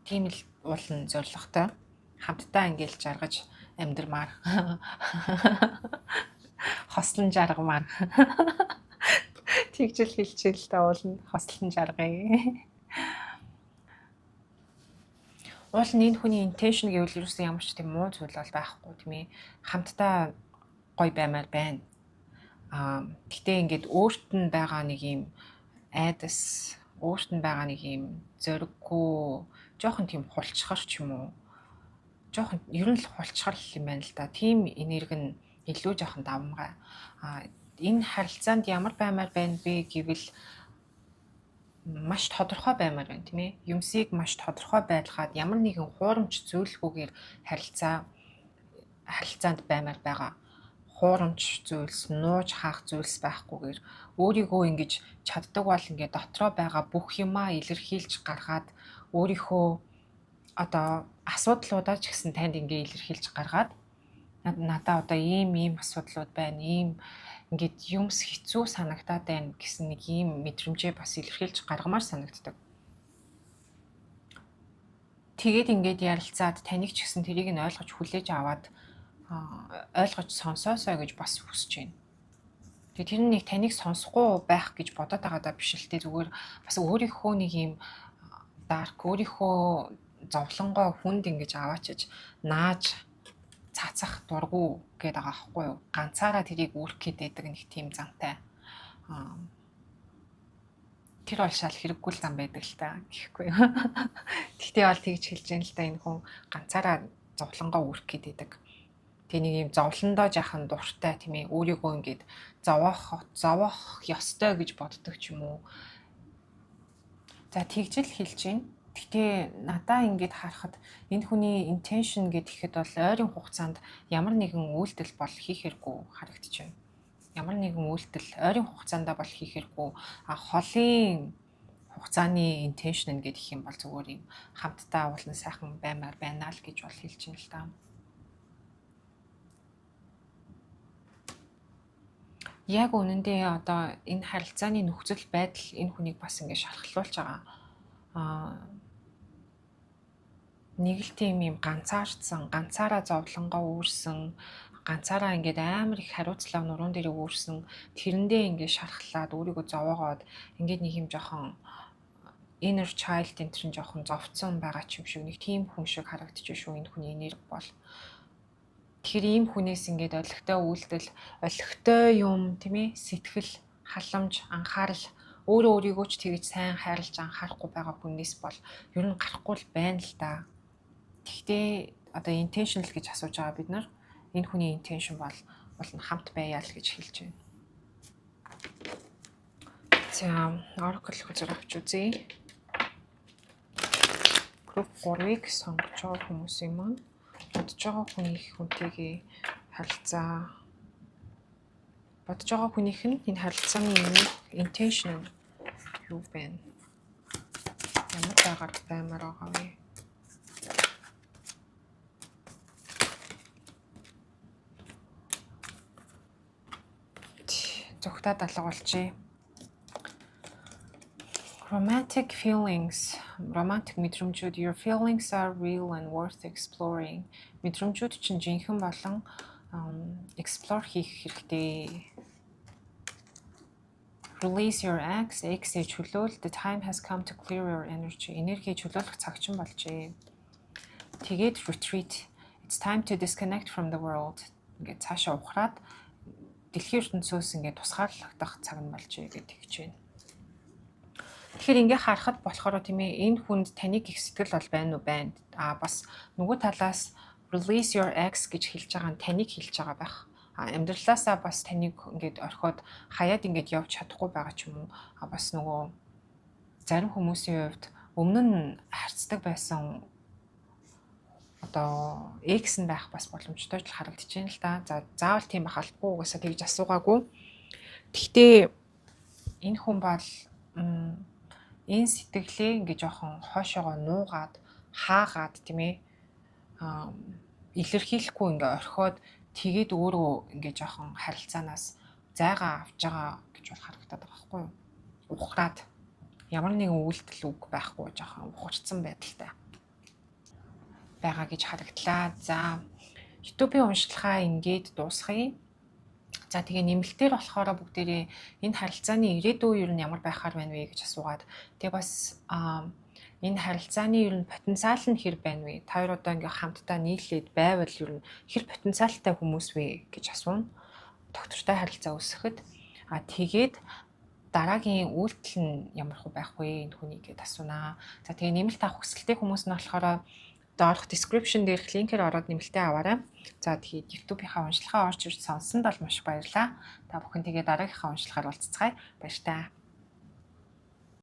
Тийм л уул нь зорилготой хамтдаа ингээл жаргаж амьдрмаар хослон жаргамаар тэгжэл хэлчихэл та уул нь хослон жаргая. Уул нь энэ хүний intention гэвэл ерөөсөө ямар ч тийм муу зүйл бол байхгүй тийм ээ. Хамтдаа гоё баймаар байна. Гэтээ ингээд өөрт нь байгаа нэг юм айдас, өөрт нь байгаа нэг юм зориггүй, жоохон тийм хулчхар ч юм уу. Жоохон ер нь л хулчхар юм байна л да. Тийм энерги нь илүү жоохон давмгай. Энэ харилцаанд ямар баймаар байна бэ гэвэл маш тодорхой баймаар байна тийм ээ. Юмсыг маш тодорхой байлгаад ямар нэгэн хуурамч зүйлгүйгээр харилцаанд баймаар байгаа. Хуурамч зүйлс, нууж хаах зүйлс байхгүйгээр өөрийгөө ингэж чаддаг бол ингээд дотроо байгаа бүх юмаа илэрхийлж гаргаад өөрийнхөө одоо асуудлуудаа ч гэсэн танд ингээ илэрхийлж гаргаад надаа одоо ийм асуудлууд байна, ийм ингээд юмс хэцүү санагдаад байна гэсэн нэг ийм мэдрэмжээ бас илэрхийлж гаргамаар санагддаг. Тэгээд ингээд ярилцаад таныг ч гэсэн тэрийг нь ойлгож хүлээж аваад ойлгож сонсоосоо гэж бас хүсэж байна. Тэгээд тэр нэг таныг сонсохгүй байх гэж бодоод байгаадаа биш л дээ зүгээр бас өөрийнхөө нэг юм дарк өөрийнхөө зовлонгоо хүнд ингэж аваачиж нааж цацах дургу гэдэг байгаа байхгүй юу? Ганцаараа тэрийг үүрх гэдэг нэг тийм зантай. Тэр бол шал хэрэггүй л зам байдаг л та гэхгүй юу? Тэгтээ бол тэгж хэлж яана л та энэ хүн ганцаараа зовлонгоо үүрх гэдэг. Тэ нэг юм зовлондоо жаахан дуртай тийм ээ өөрийгөө ингээд зовоох ёстой гэж боддог ч юм уу. За тэгж л хэлж байна. Гэтэ надаа ингээд харахад энэ хүний intention гэхэд бол ойрын хугацаанд ямар нэгэн үйлдэл бол хийх хэрэггүй харагдаж байна. Ямар нэгэн үйлдэл ойрын хугацаанд бол хийх хэрэггүй. Холын хугацааны intention гэдэг юм бол зүгээр юм хамтдаа уулын сайхан баймаар байна л гэж бол хэлж байна л та. Яг үнэндээ одоо энэ харилцааны нөхцөл байдал энэ хүнийг бас ингэ шалхалуулж байгаа. Нэг л тийм юм ганцаардсан, ганцаараа зовлонгоо үүрсэн, ганцаараа ингээд амар их хариуцлага нуруунд дээрээ үүрсэн, тэрэндээ ингээд шархлаад өөрийгөө зовоогоод ингээд нэг юм жоохон inner child энэ жоохон зовцсон байгаа ч юм шиг нэг тийм хүн шиг харагдаж шүү энэ хүний энерги бол. Тэгэхээр ийм хүнээс ингээд олигтой үйлдэл, олигтой юм тийм ээ сэтгэл, халамж, анхаарал өөрийгөө ч тэгж сайн хайрлаж анхаарахгүй байгаа хүнээс бол ер нь гарахгүй л байна л да. Тэгтээ одоо intentional гэж асууж байгаа бид нар энэ хүний intention бол хамт байяа л гэж хэлж байна. За Oracle хүзэр авч үзье. Group 3-ыг сонгож байгаа хүмүүсийн маань бодож байгаа хүнийхээ харилцаа бодож байгаа хүнийх нь энэ харилцааны intention юу бэ? Ямар байгаад баймаар байгаа вэ? Зөвхтад алга болчихъя. Romantic feelings, romantic мэдрэмжүүд, your feelings are real and worth exploring. Мэдрэмжүүд чинь жинхэнэ болон explore хийх хэрэгтэй. Release your X-ийг чөлөөл. The time has come to clear your energy. Энерги чөлөөлөх цаг чинь болжээ. Тэгээд retreat. It's time to disconnect from the world. Ингээд цаашаа ухраад дэлхийн ертөнцөөс ингээд тусгаарлагдах цаг нь болжээ гэж тэгж байна. Тэгэхээр ингээ харахад болохоор тийм ээ энэ хүнд таныг их сэтгэл бол байна уу байна. Бас нөгөө талаас release your X гэж хэлж байгаа нь таныг хэлж байгаа байх. Амьдралаасаа бас таныг ингээд орхиод хаяад ингээд явж чадахгүй байгаа ч юм уу. Бас нөгөө зарим хүмүүсийн хувьд өмнө нь харцдаг байсан одоо X нь байх бас боломжтой ч харагдаж байна л да. За заавал тийм байх албагүй угаасаа тэгж асуугаагүй. Гэхдээ энэ хүн бол энэ сэтгэлээ ингээ жоохон хоошоогоо нуугаад хаагаад тийм ээ илэрхийлэхгүй ингээ орхиод тэгээд өөрөө ингээ жоохон харилцаанаас зайгаа авч байгаа гэж бол харагдаад байгаа байхгүй юу? Ухраад ямар нэгэн үйлдэл үг байхгүй жоохон ухарцсан байдалтай байгаа гэж харагдлаа. За YouTube-ийн уншлагаа ингээд дуусгая. За тэгээ нэмэлтээр болохоор бүгдээрээ энэ харилцааны ирээдүй юу нь ямар байхаар байна вэ гэж асуугаад тэгээ бас энэ харилцааны юу нь потенциал нь хэр байна вэ? Та хоёр одоо ингээ хамтдаа нийлээд байвал юу нь хэр потенциалтай хүмүүс вэ гэж асууна. Доктортой харилцаа үүсгэхэд тэгээд дараагийн үйлдэл нь ямар хөө байх вэ? Энэ хүнийг гээд асуунаа. За тэгээ нэмэлт авах хүсэлтэй хүмүүс нь болохоор доорх description дээрх линкээр ороод нэмэлтээ аваарай. За тэгээд YouTube-ийнхаа уншлагаа орж ирж сонсонд бол маш баярлалаа. Та бүхэн тэгээ дараагийнхаа уншлагаар уулзцгаая. Баяр таа.